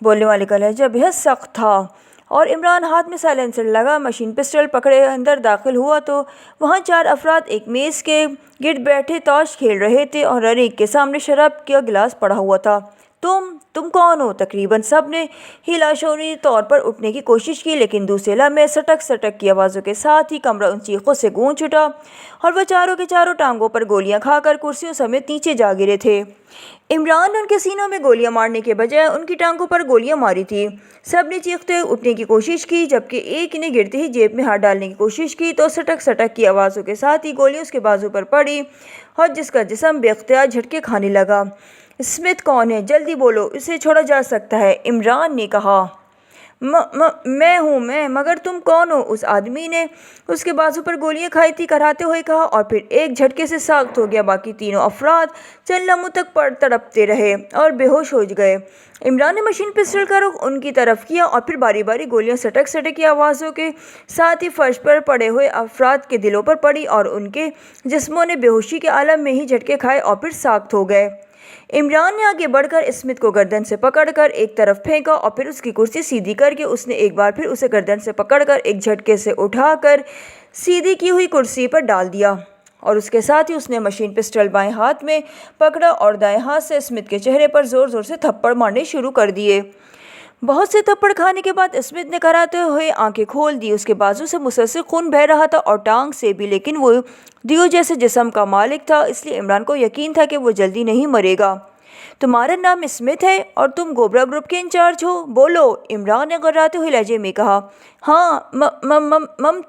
بولنے والے کا لہجہ بہت سخت تھا اور عمران ہاتھ میں سائلنسر لگا مشین پسٹل پکڑے اندر داخل ہوا تو وہاں 4 افراد ایک میز کے گرد بیٹھے تاش کھیل رہے تھے اور ہر ایک کے سامنے شراب کا گلاس پڑا ہوا تھا۔ تم کون ہو؟ تقریباً سب نے ہی لاشعوری طور پر اٹھنے کی کوشش کی، لیکن دوسرے لمحے سٹک سٹک کی آوازوں کے ساتھ ہی کمرہ ان چیخوں سے گونج اٹھا اور وہ چاروں کے چاروں ٹانگوں پر گولیاں کھا کر کرسیوں سمیت نیچے جا گرے تھے۔ عمران نے ان کے سینوں میں گولیاں مارنے کے بجائے ان کی ٹانگوں پر گولیاں ماری تھی۔ سب نے چیختے ہوئے اٹھنے کی کوشش کی، جبکہ ایک نے گرتے ہی جیب میں ہاتھ ڈالنے کی کوشش کی تو سٹک سٹک کی آوازوں کے ساتھ ہی گولی اس کے بازو پر پڑی اور جس کا جسم بے اختیار جھٹکے کھانے لگا۔ اسمتھ کون ہے؟ جلدی بولو، اسے چھوڑا جا سکتا ہے، عمران نے کہا۔ میں ہوں میں، مگر تم کون ہو؟ اس آدمی نے اس کے بازو پر گولیاں کھائی تھی کراتے ہوئے کہا اور پھر ایک جھٹکے سے ساکت ہو گیا۔ باقی تینوں افراد چند لمحوں تک تڑپتے رہے اور بے ہوش ہو گئے۔ عمران نے مشین پسٹل کا رخ ان کی طرف کیا اور پھر باری باری گولیاں سٹک سٹک کی آوازوں کے ساتھ ہی فرش پر پڑے ہوئے افراد کے دلوں پر پڑی اور ان کے جسموں نے بے ہوشی کے عالم میں ہی جھٹکے کھائے اور پھر ساکت ہو گئے۔ عمران نے آگے بڑھ کر اسمتھ کو گردن سے پکڑ کر ایک طرف پھینکا اور پھر اس کی کرسی سیدھی کر کے اس نے ایک بار پھر اسے گردن سے پکڑ کر ایک جھٹکے سے اٹھا کر سیدھی کی ہوئی کرسی پر ڈال دیا اور اس کے ساتھ ہی اس نے مشین پسٹل بائیں ہاتھ میں پکڑا اور دائیں ہاتھ سے اسمتھ کے چہرے پر زور زور سے تھپڑ مارنے شروع کر دیے۔ بہت سے تھپڑ کھانے کے بعد اسمتھ نے کراتے ہوئے آنکھیں کھول دی۔ اس کے بازو سے مسلسل خون بہہ رہا تھا اور ٹانگ سے بھی، لیکن وہ دیو جیسے جسم کا مالک تھا، اس لیے عمران کو یقین تھا کہ وہ جلدی نہیں مرے گا۔ تمہارا نام اسمتھ ہے اور تم گوبرا گروپ کے انچارج ہو؟ بولو، عمران نے گھبراتے ہوئے لہجے میں کہا۔ ہاں،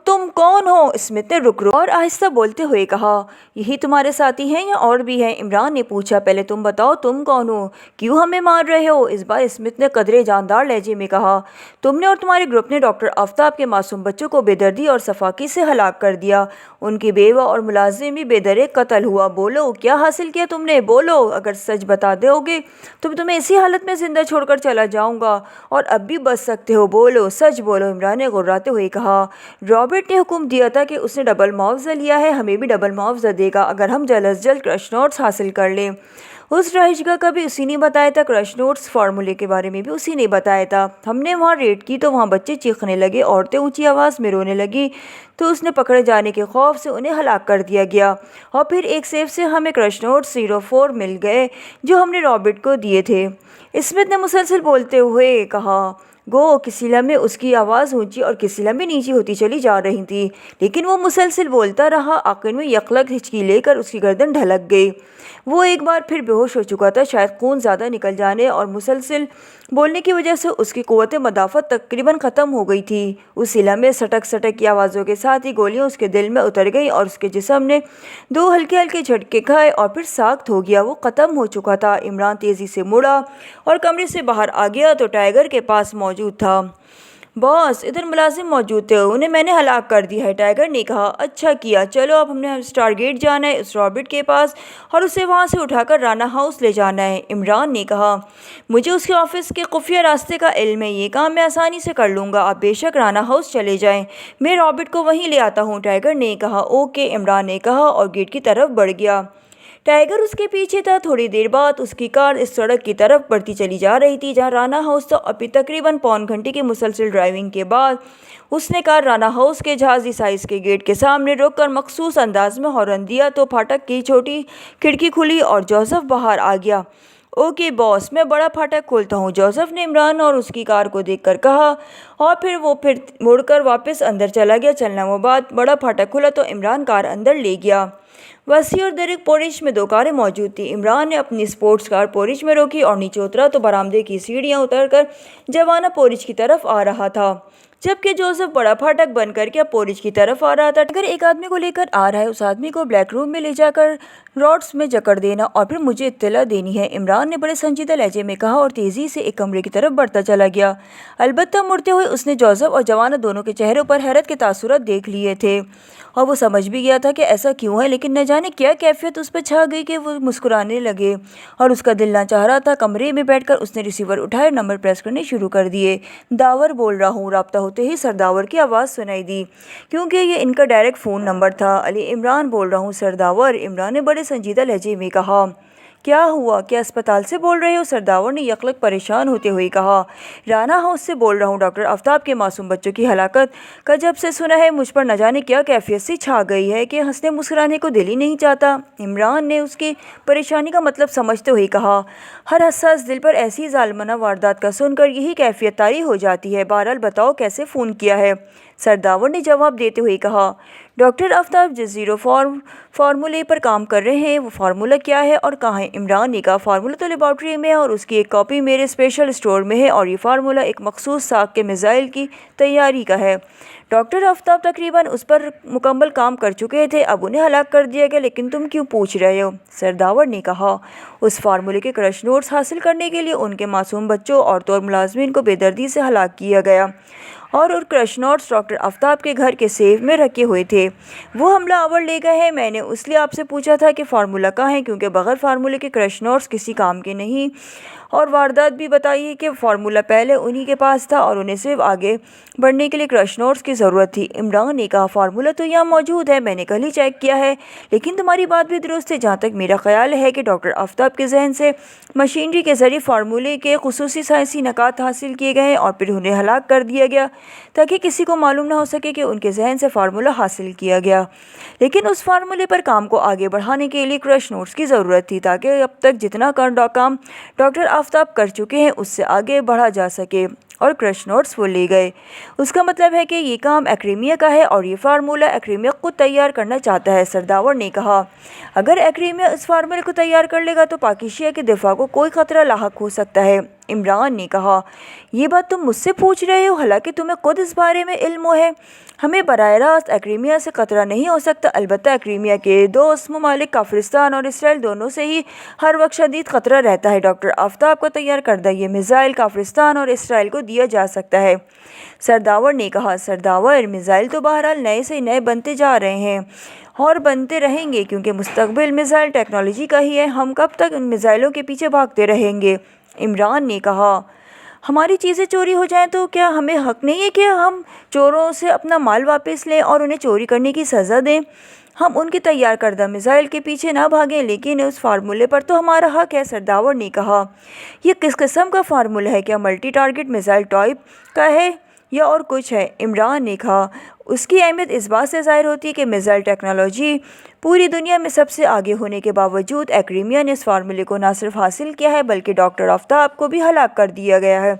تم کون ہو؟ اسمتھ نے رک اور آہستہ بولتے ہوئے کہا۔ یہی تمہارے ساتھی ہیں یا اور بھی ہیں؟ عمران نے پوچھا۔ پہلے تم بتاؤ تم کون ہو؟ کیوں ہمیں مار رہے ہو؟ اس بار اسمتھ نے قدرے جاندار لہجے میں کہا۔ تم نے اور تمہارے گروپ نے ڈاکٹر آفتاب کے معصوم بچوں کو بے دردی اور سفاکی سے ہلاک کر دیا۔ ان کی بیوہ اور ملازم بھی بے درے قتل ہوا۔ بولو، کیا حاصل کیا تم نے؟ بولو، اگر سچ بتا دو گے تو تمہیں اسی حالت میں زندہ چھوڑ کر چلا جاؤں گا، اور اب بھی بچ سکتے ہو۔ بولو، سچ بولو، عمران نے غراتے ہوئے کہا۔ رابرٹ نے حکم دیا تھا کہ اس نے ڈبل معاوضہ لیا ہے، ہمیں بھی ڈبل معاوضہ دے گا اگر ہم جلد از جلد کرش نوٹس حاصل کر لیں۔ اس رہائشگاہ کا بھی اسی نے بتایا تھا، کرش نوٹس فارمولے کے بارے میں بھی اسی نے بتایا تھا۔ ہم نے وہاں ریڈ کی تو وہاں بچے چیخنے لگے، عورتیں اونچی آواز میں رونے لگیں، تو اس نے پکڑے جانے کے خوف سے انہیں ہلاک کر دیا گیا، اور پھر ایک سیف سے ہمیں کرش نوٹس 04 مل گئے جو ہم نے رابرٹ کو دیے تھے۔ اسمتھ نے مسلسل بولتے ہوئے کہا۔ گو کسی لمحے اس کی آواز اونچی اور کسی لمحے نیچی ہوتی چلی جا رہی تھی، لیکن وہ مسلسل بولتا رہا۔ آخر میں یکلگ ہچکی لے کر اس کی گردن ڈھلک گئی۔ وہ ایک بار پھر بے ہوش ہو چکا تھا، شاید خون زیادہ نکل جانے اور مسلسل بولنے کی وجہ سے اس کی قوت مدافعت تقریباً ختم ہو گئی تھی۔ اسی لمحے سٹک سٹک کی آوازوں کے ساتھ ہی گولیاں اس کے دل میں اتر گئیں اور اس کے جسم نے 2 ہلکے ہلکے جھٹکے کھائے اور پھر ساخت ہو گیا۔ وہ ختم ہو چکا تھا۔ عمران تیزی سے مڑا اور کمرے سے باہر آ گیا تو ٹائیگر کے پاس موجود تھا۔ باس، ادھر ملازم موجود تھے، انہیں میں نے ہلاک کر دیا ہے، ٹائیگر نے کہا۔ اچھا کیا، چلو اب ہم نے اسٹار گیٹ جانا ہے، اس رابرٹ کے پاس، اور اسے وہاں سے اٹھا کر رانا ہاؤس لے جانا ہے، عمران نے کہا۔ مجھے اس کے آفس کے خفیہ راستے کا علم ہے، یہ کام میں آسانی سے کر لوں گا، آپ بے شک رانا ہاؤس چلے جائیں، میں رابرٹ کو وہیں لے آتا ہوں، ٹائیگر نے کہا۔ اوکے، عمران نے کہا اور گیٹ کی طرف بڑھ گیا۔ ٹائیگر اس کے پیچھے تھا۔ تھوڑی دیر بعد اس کی کار اس سڑک کی طرف بڑھتی چلی جا رہی تھی جہاں رانا ہاؤس تھا، اور پھر تقریباً پون گھنٹے کی مسلسل ڈرائیونگ کے بعد اس نے کار رانا ہاؤس کے جہازی سائز کے گیٹ کے سامنے روک کر مخصوص انداز میں ہارن دیا تو پھاٹک کی چھوٹی کھڑکی کھلی اور جوزف باہر آ گیا۔ اوکے باس، میں بڑا پھاٹک کھولتا ہوں، جوزف نے عمران اور اس کی کار کو دیکھ کر کہا، اور پھر وہ مڑ کر واپس اندر چلا گیا۔ چلنا وہ بعد بڑا پھاٹک کھلا تو عمران کار اندر لے گیا۔ وسیع اور درگ پورچ میں 2 کاریں موجود تھیں۔ عمران نے اپنی اسپورٹس کار پورچ میں روکی اور نیچے اترا تو برآمدے کی سیڑھیاں اتر کر جوانہ پورچ کی طرف آ رہا تھا، جبکہ جوزف بڑا پھاٹک بند کر کے اب پورچ کی طرف آ رہا تھا۔ اگر ایک آدمی کو لے کر آ رہا ہے، اس آدمی کو بلیک روم میں لے جا کر راڈس میں جکڑ دینا اور پھر مجھے اطلاع دینی ہے، عمران نے بڑے سنجیدہ لہجے میں کہا اور تیزی سے ایک کمرے کی طرف بڑھتا چلا گیا۔ البتہ مڑتے ہوئے اس نے جوزف اور جوانہ دونوں کے چہروں پر حیرت کے تاثرات دیکھ لیے تھے، اور وہ سمجھ بھی گیا تھا کہ ایسا کیوں ہے، لیکن نہ جانے کیا کیفیت اس پر چھا گئی کہ وہ مسکرانے لگے، اور اس کا دل نہ چاہ رہا تھا۔ کمرے میں بیٹھ کر اس نے ریسیور اٹھائے اور نمبر پریس کرنے شروع کر دیے۔ داور بول رہا ہوں۔ رابطہ ہوتے ہی سرداور کی آواز سنائی دی، کیونکہ یہ ان کا ڈائریکٹ فون نمبر تھا۔ علی عمران بول رہا ہوں سرداور، عمران نے بڑے سنجیدہ لہجے میں کہا۔ کیا ہوا؟ کیا اسپتال سے بول رہے ہو؟ سرداور نے یکلگ پریشان ہوتے ہوئے کہا۔ رانا ہاؤس سے بول رہا ہوں، ڈاکٹر آفتاب کے معصوم بچوں کی ہلاکت کا جب سے سنا ہے مجھ پر نہ جانے کیا کیفیت سی چھا گئی ہے کہ ہنسنے مسکرانے کو دل ہی نہیں چاہتا۔ عمران نے اس کی پریشانی کا مطلب سمجھتے ہوئے کہا۔ ہر حساس دل پر ایسی ظالمانہ واردات کا سن کر یہی کیفیت طاری ہو جاتی ہے۔ بہرحال بتاؤ کیسے فون کیا ہے؟ سرداور نے جواب دیتے ہوئے کہا۔ ڈاکٹر آفتاب جس 04 فارمولے پر کام کر رہے ہیں وہ فارمولہ کیا ہے اور کہاں ہے؟ عمران نے کہا۔ فارمولہ تو لیبارٹری میں ہے اور اس کی ایک کاپی میرے اسپیشل اسٹور میں ہے، اور یہ فارمولہ ایک مخصوص ساکھ کے میزائل کی تیاری کا ہے۔ ڈاکٹر آفتاب تقریباً اس پر مکمل کام کر چکے تھے، اب انہیں ہلاک کر دیا گیا، لیکن تم کیوں پوچھ رہے ہو؟ سرداور نے کہا۔ اس فارمولے کے کرش نوٹس حاصل کرنے کے لیے ان کے معصوم بچوں، عورتوں اور ملازمین کو بے دردی سے ہلاک کیا گیا، اور کرش نوٹس ڈاکٹر آفتاب کے گھر کے سیف میں رکھے ہوئے تھے۔ وہ حملہ آور لے گئے ہیں۔ میں نے اس لیے آپ سے پوچھا تھا کہ فارمولہ کہاں ہے، کیونکہ بغیر فارمولے کے کرش نوٹس کسی کام کے نہیں، اور واردات بھی بتائی کہ فارمولہ پہلے انہی کے پاس تھا اور انہیں صرف آگے بڑھنے کے لیے کرش نوٹس کی ضرورت تھی۔ عمران نے کہا۔ فارمولہ تو یہاں موجود ہے، میں نے کل ہی چیک کیا ہے، لیکن تمہاری بات بھی درست ہے، جہاں تک میرا خیال ہے کہ ڈاکٹر آفتاب کے ذہن سے مشینری کے ذریعے فارمولے کے خصوصی سائنسی نکات حاصل کیے گئے ہیں اور پھر انہیں ہلاک کر دیا گیا تاکہ کسی کو معلوم نہ ہو سکے کہ ان کے ذہن سے فارمولہ حاصل کیا گیا، لیکن اس فارمولے پر کام کو آگے بڑھانے کے لیے کرش نوٹس کی ضرورت تھی تاکہ اب تک جتنا کام ڈاکٹر آفتاب کر چکے ہیں اس سے آگے بڑھا جا سکے۔ اور کرش نوٹس وہ لے گئے۔ اس کا مطلب ہے کہ یہ کام ایکریمیا کا ہے اور یہ فارمولہ ایکریمیا خود تیار کرنا چاہتا ہے، سرداور نے کہا۔ اگر ایکریمیا اس فارمولے کو تیار کر لے گا تو پاکستان کے دفاع کو کوئی خطرہ لاحق ہو سکتا ہے، عمران نے کہا۔ یہ بات تم مجھ سے پوچھ رہے ہو، حالانکہ تمہیں خود اس بارے میں علم ہے۔ ہمیں براہ راست ایکریمیا سے خطرہ نہیں ہو سکتا، البتہ ایکریمیا کے دوست ممالک کافرستان اور اسرائیل دونوں سے ہی ہر وقت شدید خطرہ رہتا ہے۔ ڈاکٹر آفتاب کا تیار کردہ یہ میزائل کافرستان اور اسرائیل کو دیا جا سکتا ہے، سرداور نے کہا۔ سرداور، میزائل تو بہرحال نئے سے نئے بنتے جا رہے ہیں اور بنتے رہیں گے، کیونکہ مستقبل میزائل ٹیکنالوجی کا ہی ہے۔ ہم کب تک ان میزائلوں کے پیچھے بھاگتے رہیں گے، عمران نے کہا۔ ہماری چیزیں چوری ہو جائیں تو کیا ہمیں حق نہیں ہے کہ ہم چوروں سے اپنا مال واپس لیں اور انہیں چوری کرنے کی سزا دیں؟ ہم ان کی تیار کردہ میزائل کے پیچھے نہ بھاگیں، لیکن اس فارمولے پر تو ہمارا حق ہے، سرداور نے کہا۔ یہ کس قسم کا فارمولہ ہے؟ کیا ملٹی ٹارگٹ میزائل ٹائپ کا ہے یا اور کچھ ہے؟ عمران نے کہا۔ اس کی اہمیت اس بات سے ظاہر ہوتی ہے کہ میزائل ٹیکنالوجی پوری دنیا میں سب سے آگے ہونے کے باوجود ایکریمیا نے اس فارمولے کو نہ صرف حاصل کیا ہے بلکہ ڈاکٹر آفتاب کو بھی ہلاک کر دیا گیا ہے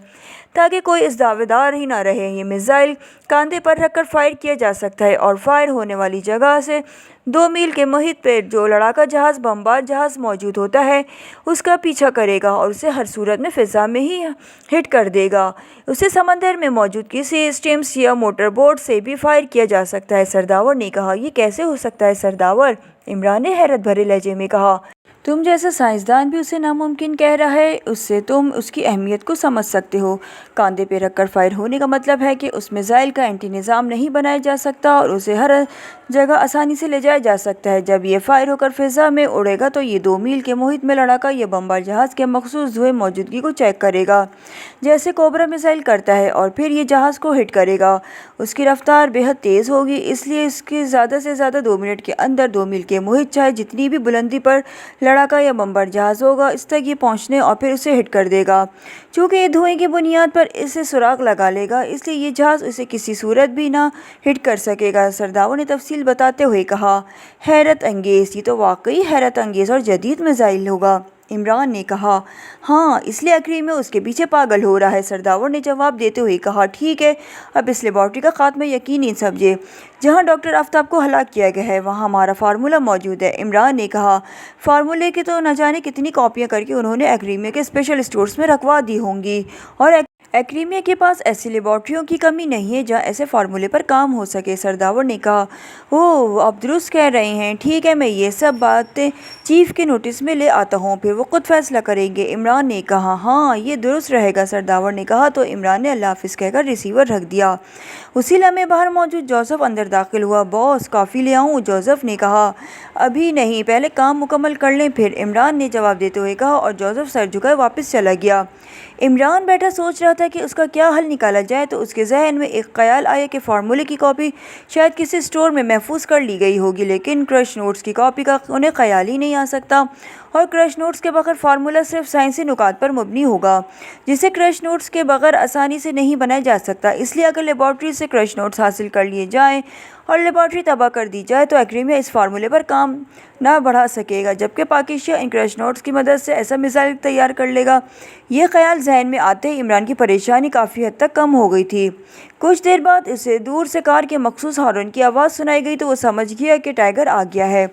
تاکہ کوئی اس دعوے دار ہی نہ رہے۔ یہ میزائل کاندھے پر رکھ کر فائر کیا جا سکتا ہے اور فائر ہونے والی جگہ سے 2 میل کے محیط پر جو لڑاکا جہاز بمبار جہاز موجود ہوتا ہے اس کا پیچھا کرے گا اور اسے ہر صورت میں فضا میں ہی ہٹ کر دے گا۔ اسے سمندر میں موجود کسی اسٹیمس یا موٹر بوٹ سے بھی فائر کیا جا سکتا ہے، سرداور نے کہا۔ یہ کیسے ہو سکتا ہے سرداور؟ عمران نے حیرت بھرے لہجے میں کہا۔ تم جیسا سائنسدان بھی اسے ناممکن کہہ رہا ہے، اس سے تم اس کی اہمیت کو سمجھ سکتے ہو۔ کاندھے پہ رکھ کر فائر ہونے کا مطلب ہے کہ اس میزائل کا اینٹی نظام نہیں بنایا جا سکتا اور اسے ہر جگہ آسانی سے لے جایا جا سکتا ہے۔ جب یہ فائر ہو کر فضا میں اڑے گا تو یہ 2 میل کے محیط میں لڑاکا یا بمبار جہاز کے مخصوص دھوئے موجودگی کو چیک کرے گا، جیسے کوبرا میزائل کرتا ہے، اور پھر یہ جہاز کو ہٹ کرے گا۔ اس کی رفتار بے حد تیز ہوگی، اس لیے اس کی زیادہ سے زیادہ 2 منٹ کے اندر 2 میل کے محیط چاہے جتنی بھی بلندی پر لڑاکا یا بمبار جہاز ہوگا اس تک یہ پہنچنے اور پھر اسے ہٹ کر دے گا۔ چونکہ یہ دھوئے کی بنیاد پر اسے سراغ لگا لے گا، اس لیے یہ جہاز اسے کسی صورت بھی نہ ہٹ کر سکے گا، سرداور نے تفصیل بتاتے ہوئے کہا۔ حیرت انگیز، یہ تو واقعی حیرت انگیز اور جدید میزائل ہوگا، عمران نے کہا۔ ہاں، اس لیے ایکریمیا اس کے پیچھے پاگل ہو رہا ہے، سرداور نے جواب دیتے ہوئے کہا۔ ٹھیک ہے، اب اس لیبارٹری کا خاتمہ یقینی سمجھے جہاں ڈاکٹر آفتاب کو ہلاک کیا گیا ہے، وہاں ہمارا فارمولہ موجود ہے، عمران نے کہا۔ فارمولے کی تو نہ جانے کتنی کاپیاں کر کے انہوں نے ایکریمیا کے اسپیشل اسٹورز میں رکھوا دی ہوں گی، اور ایکریمیا کے پاس ایسی لیبارٹریوں کی کمی نہیں ہے جہاں ایسے فارمولے پر کام ہو سکے، سرداور نے کہا۔ اوہ، آپ درست کہہ رہے ہیں، ٹھیک ہے، میں یہ سب باتیں چیف کے نوٹس میں لے آتا ہوں، پھر وہ خود فیصلہ کریں گے، عمران نے کہا۔ ہاں، یہ درست رہے گا، سرداور نے کہا تو عمران نے اللہ حافظ کہہ کر ریسیور رکھ دیا۔ اسی لمحے باہر موجود جوزف اندر داخل ہوا۔ باس، کافی لے آؤں؟ جوزف نے کہا۔ ابھی نہیں، پہلے کام مکمل کر لیں پھر، عمران نے جواب دیتے ہوئے کہا، اور جوزف سر جھکائے واپس چلا گیا۔ عمران بیٹھا سوچ رہا تھا کہ اس کا کیا حل نکالا جائے تو اس کے ذہن میں ایک خیال آیا کہ فارمولے کی کاپی شاید کسی اسٹور میں محفوظ کر لی گئی ہوگی، لیکن کرش نوٹس کی کاپی کا انہیں خیال ہی نہیں آ سکتا، اور کرش نوٹس کے بغیر فارمولہ صرف سائنسی نکات پر مبنی ہوگا جسے کرش نوٹس کے بغیر آسانی سے نہیں بنایا جا سکتا۔ اس لیے اگر لیبارٹری سے کرش نوٹس حاصل کر لیے جائیں اور لیبارٹری تباہ کر دی جائے تو ایکریمیا اس فارمولے پر کام نہ بڑھا سکے گا، جبکہ پاکستان ان کرش نوٹس کی مدد سے ایسا میزائل تیار کر لے گا۔ یہ خیال ذہن میں آتے ہی عمران کی پریشانی کافی حد تک کم ہو گئی تھی۔ کچھ دیر بعد اسے دور سے کار کے مخصوص ہارن کی آواز سنائی گئی تو وہ سمجھ گیا کہ ٹائیگر آ گیا ہے،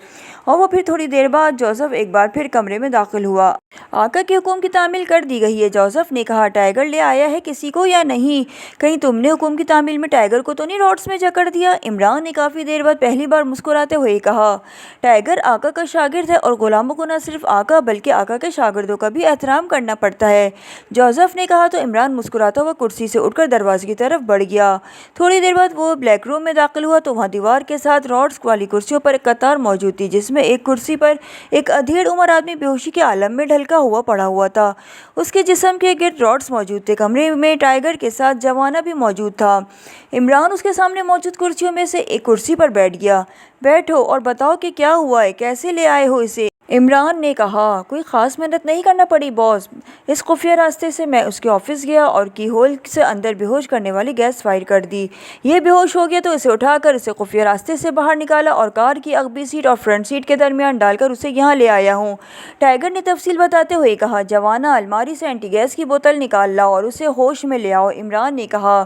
اور وہ پھر تھوڑی دیر بعد جوزف ایک بار پھر کمرے میں داخل ہوا۔ آقا کے حکم کی تعمیل کر دی گئی ہے، جوزف نے کہا۔ ٹائیگر لے آیا ہے کسی کو یا نہیں؟ کہیں تم نے حکم کی تعمیل میں ٹائیگر کو تو نہیں راڈس میں جکڑ دیا؟ عمران نے کافی دیر بعد پہلی بار مسکراتے ہوئے کہا۔ ٹائیگر آقا کا شاگرد ہے اور غلاموں کو نہ صرف آقا بلکہ آقا کے شاگردوں کا بھی احترام کرنا پڑتا ہے، جوزف نے کہا تو عمران مسکراتا ہوا کرسی سے اٹھ کر دروازے کی طرف بڑھ گیا۔ تھوڑی دیر بعد وہ بلیک روم میں داخل ہوا تو وہاں دیوار کے ساتھ راڈس والی کرسیوں پر ایک قطار موجود تھی، جس میں ایک کرسی پر ایک ادھیڑ عمر آدمی بے ہوشی کے عالم میں ڈھلکا ہوا پڑا ہوا تھا، اس کے جسم کے گرد راڈس موجود تھے۔ کمرے میں ٹائیگر کے ساتھ جوانا بھی موجود تھا۔ عمران اس کے سامنے موجود کرسیوں میں سے ایک کرسی پر بیٹھ گیا۔ بیٹھو اور بتاؤ کہ کیا ہوا ہے، کیسے لے آئے ہو اسے؟ عمران نے کہا، کوئی خاص محنت نہیں کرنا پڑی باس، اس خفیہ راستے سے میں اس کے آفس گیا اور کی ہول سے اندر بے ہوش کرنے والی گیس فائر کر دی۔ یہ بے ہوش ہو گیا تو اسے اٹھا کر اسے خفیہ راستے سے باہر نکالا اور کار کی عقبی سیٹ اور فرنٹ سیٹ کے درمیان ڈال کر اسے یہاں لے آیا ہوں۔ ٹائیگر نے تفصیل بتاتے ہوئے کہا، جوانا الماری سے اینٹی گیس کی بوتل نکال لاؤ اور اسے ہوش میں لے آؤ۔ عمران نے کہا،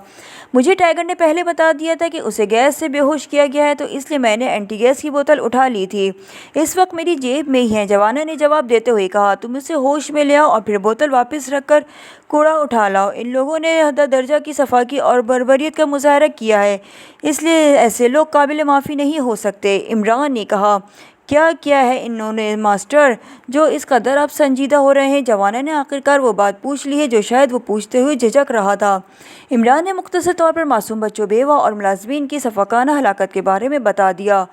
مجھے ٹائیگر نے پہلے بتا دیا تھا کہ اسے گیس سے بے ہوش کیا گیا ہے تو اس لیے میں نے اینٹی گیس کی بوتل اٹھا لی تھی، اس وقت میری جیب میں ہی ہے۔ جوانا نے جواب دیتے ہوئے کہا، تم اسے ہوش میں لے آؤ اور پھر بوتل واپس رکھ کر کوڑا اٹھا لاؤ۔ ان لوگوں نے حد درجہ کی سفاکی اور بربریت کا مظاہرہ کیا ہے، اس لیے ایسے لوگ قابل معافی نہیں ہو سکتے۔ عمران نے کہا، کیا کیا ہے انہوں نے ماسٹر، جو اس قدر آپ سنجیدہ ہو رہے ہیں؟ جوانا نے آخرکار وہ بات پوچھ لی ہے جو شاید وہ پوچھتے ہوئے جھجک رہا تھا۔ عمران نے مختصر طور پر معصوم بچوں، بیوہ اور ملازمین کی شفقانہ ہلاکت کے بارے میں بتا دیا۔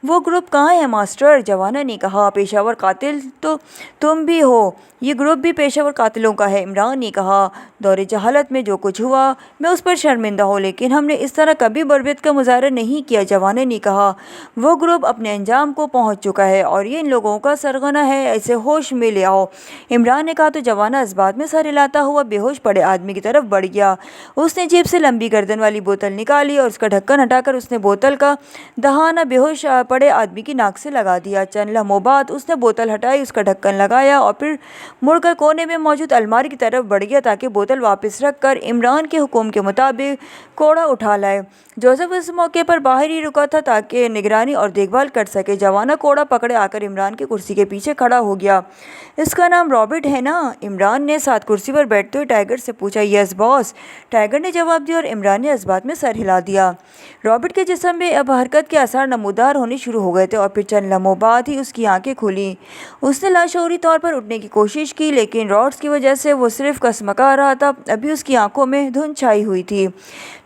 وہ گروپ کہاں ہے ماسٹر؟ جوانا نے کہا، پیشہ ور قاتل تو تم بھی ہو، یہ گروپ بھی پیشہ ور قاتلوں کا ہے۔ عمران نے کہا، دور جہالت میں جو کچھ ہوا میں اس پر شرمندہ ہوں، لیکن ہم نے اس طرح کبھی بربریت کا مظاہرہ نہیں کیا۔ جوانا نے کہا، وہ گروپ اپنے انجام کو پہنچ چکا ہے اور یہ ان لوگوں کا سرغنہ ہے، اسے ہوش میں لے آؤ۔ عمران نے کہا تو جوانا اس بات میں سر ہلاتا ہوا بے ہوش پڑے آدمی کی طرف بڑھ گیا۔ اس نے جیب سے لمبی گردن والی بوتل نکالی اور اس کا ڈھکن ہٹا کر اس نے بوتل کا دہانہ بے ہوش پڑے آدمی کی ناک سے لگا دیا۔ چند لمحوں بعد اس نے بوتل ہٹائی، اس کا ڈھکن لگایا اور پھر مڑ کر کونے میں موجود الماری کی طرف بڑھ گیا تاکہ بوتل واپس رکھ کر عمران کے حکم کے مطابق کوڑا اٹھا لائے۔ جوزف اس موقع پر باہر ہی رکا تھا تاکہ نگرانی اور دیکھ بھال کر سکے۔ جوانا کوڑا پکڑے آ کر عمران کی کرسی کے پیچھے کھڑا ہو گیا۔ اس کا نام رابرٹ ہے نا؟ عمران نے ساتھ کرسی پر بیٹھتے ہوئے ٹائیگر سے پوچھا۔ یس باس، ٹائیگر نے جواب دیا اور عمران نے اس بات میں سر ہلا دیا۔ رابرٹ کے جسم میں اب حرکت کے آثار نمودار ہونے شروع ہو گئے تھے اور پھر چند لمحوں بعد ہی اس کی آنکھیں کھلیں۔ اس نے لاشعوری طور پر اٹھنے کی کوشش کی لیکن راڈس کی وجہ سے وہ صرف کسمکا رہا تھا۔ ابھی اس کی آنکھوں میں دھند چھائی ہوئی تھی،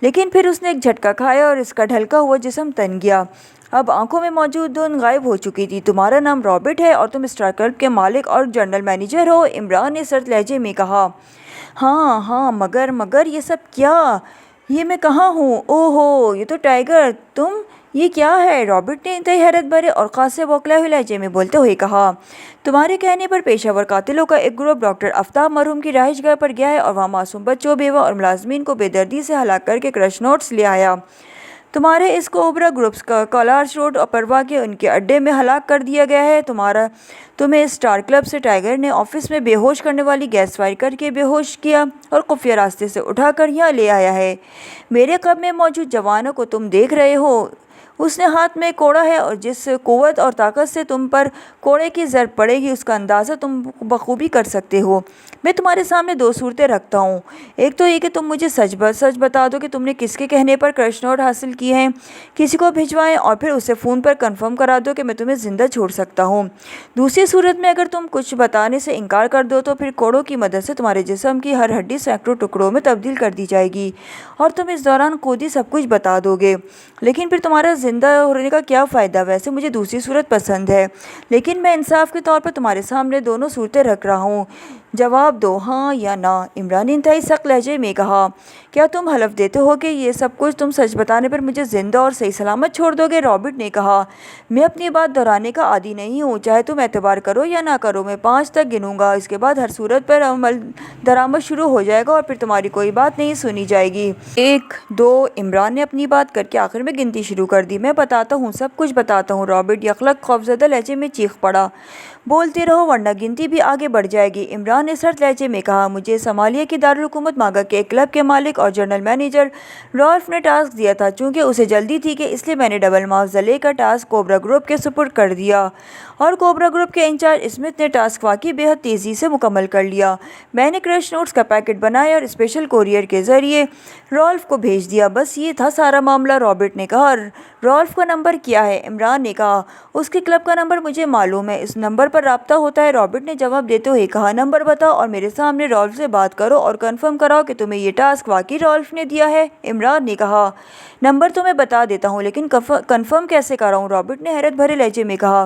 لیکن پھر اس نے ایک جھٹکا کھایا اور اس کا ڈھلکا ہوا جسم تن گیا۔ اب آنکھوں میں موجود دھند غائب ہو چکی تھی۔ تمہارا نام رابرٹ ہے اور تم اسٹار کلب کے مالک اور جنرل مینیجر ہو؟ عمران نے سرد لہجے میں کہا۔ ہاں مگر یہ سب کیا؟ یہ میں کہاں ہوں؟ اوہ ہو، یہ تو ٹائیگر، تم، یہ کیا ہے؟ رابرٹ نے انتہائی حیرت بھرے اور خاصے بوکھلائے ہوئے لہجے میں بولتے ہوئے کہا، تمہارے کہنے پر پیشہ ور قاتلوں کا ایک گروپ ڈاکٹر آفتاب مرحوم کی رہائش گاہ پر گیا ہے اور وہاں معصوم بچوں، بیوہ اور ملازمین کو بے دردی سے ہلاک کر کے کرش نوٹس لے آیا۔ تمہارے اس کوبرا گروپس کا کالارس روڈ پروا کے ان کے اڈے میں ہلاک کر دیا گیا ہے۔ تمہیں اسٹار کلب سے ٹائیگر نے آفس میں بے ہوش کرنے والی گیس فائر کر کے بے ہوش کیا اور خفیہ راستے سے اٹھا کر یہاں لے آیا ہے۔ میرے قب میں موجود جوانوں کو تم دیکھ رہے ہو، اس نے ہاتھ میں کوڑا ہے اور جس قوت اور طاقت سے تم پر کوڑے کی ضرب پڑے گی اس کا اندازہ تم بخوبی کر سکتے ہو۔ میں تمہارے سامنے دو صورتیں رکھتا ہوں، ایک تو یہ کہ تم مجھے سچ بتا دو کہ تم نے کس کے کہنے پر کرش نوٹ حاصل کیے ہیں، کسی کو بھجوائیں اور پھر اسے فون پر کنفرم کرا دو کہ میں تمہیں زندہ چھوڑ سکتا ہوں۔ دوسری صورت میں اگر تم کچھ بتانے سے انکار کر دو تو پھر کوڑوں کی مدد سے تمہارے جسم کی ہر ہڈی سینکڑوں ٹکڑوں میں تبدیل کر دی جائے گی اور تم اس دوران خود ہی سب کچھ بتا دو گے، لیکن پھر تمہارا زندہ ہونے کا کیا فائدہ؟ ویسے مجھے دوسری صورت پسند ہے، لیکن میں انصاف کے طور پر تمہارے سامنے دونوں صورتیں رکھ رہا ہوں، جواب دو ہاں یا نہ۔ عمران نے انتہائی سخت لہجے میں کہا، کیا تم حلف دیتے ہو کہ یہ سب کچھ تم سچ بتانے پر مجھے زندہ اور صحیح سلامت چھوڑ دو گے؟ رابرٹ نے کہا، میں اپنی بات دہرانے کا عادی نہیں ہوں، چاہے تم اعتبار کرو یا نہ کرو، میں 5 تک گنوں گا، اس کے بعد ہر صورت پر عمل درآمد شروع ہو جائے گا اور پھر تمہاری کوئی بات نہیں سنی جائے گی۔ 1 2 عمران نے اپنی بات کر کے آخر میں گنتی شروع کر دی۔ میں بتاتا ہوں، سب کچھ بتاتا ہوں۔ رابرٹ یخلق خوفزدہ لہجے میں چیخ پڑا، بولتے رہو ورنہ گنتی بھی آگے بڑھ جائے گی۔ عمران نے سرد لہجے میں کہا، مجھے صومالیہ کی دارالحکومت ماگا کے ایک کلب کے مالک اور جنرل مینیجر رالف نے ٹاسک دیا تھا، چونکہ اسے جلدی تھی کہ اس لیے میں نے ڈبل معاوضہ لے کر ٹاسک کوبرا گروپ کے سپرد کر دیا اور کوبرا گروپ کے انچارج اسمتھ نے ٹاسک واقعی بے حد تیزی سے مکمل کر لیا۔ میں نے کرش نوٹس کا پیکٹ بنایا اور اسپیشل کوریئر کے ذریعے رالف کو بھیج دیا، بس یہ تھا سارا معاملہ۔ رابرٹ نے کہا، رالف کا نمبر کیا ہے؟ عمران نے کہا، اس کے کلب کا نمبر مجھے معلوم ہے، اس نمبر پر رابطہ ہوتا ہے۔ رابرٹ نے جواب دیتے ہوئے کہا، نمبر بتاؤ اور میرے سامنے رالف سے بات کرو اور کنفرم کراؤ کہ تمہیں یہ ٹاسک واقعی رالف نے دیا ہے۔ عمران نے کہا، نمبر تو میں بتا دیتا ہوں لیکن کنفرم کیسے کراؤں؟ رابرٹ نے حیرت بھرے لہجے میں کہا،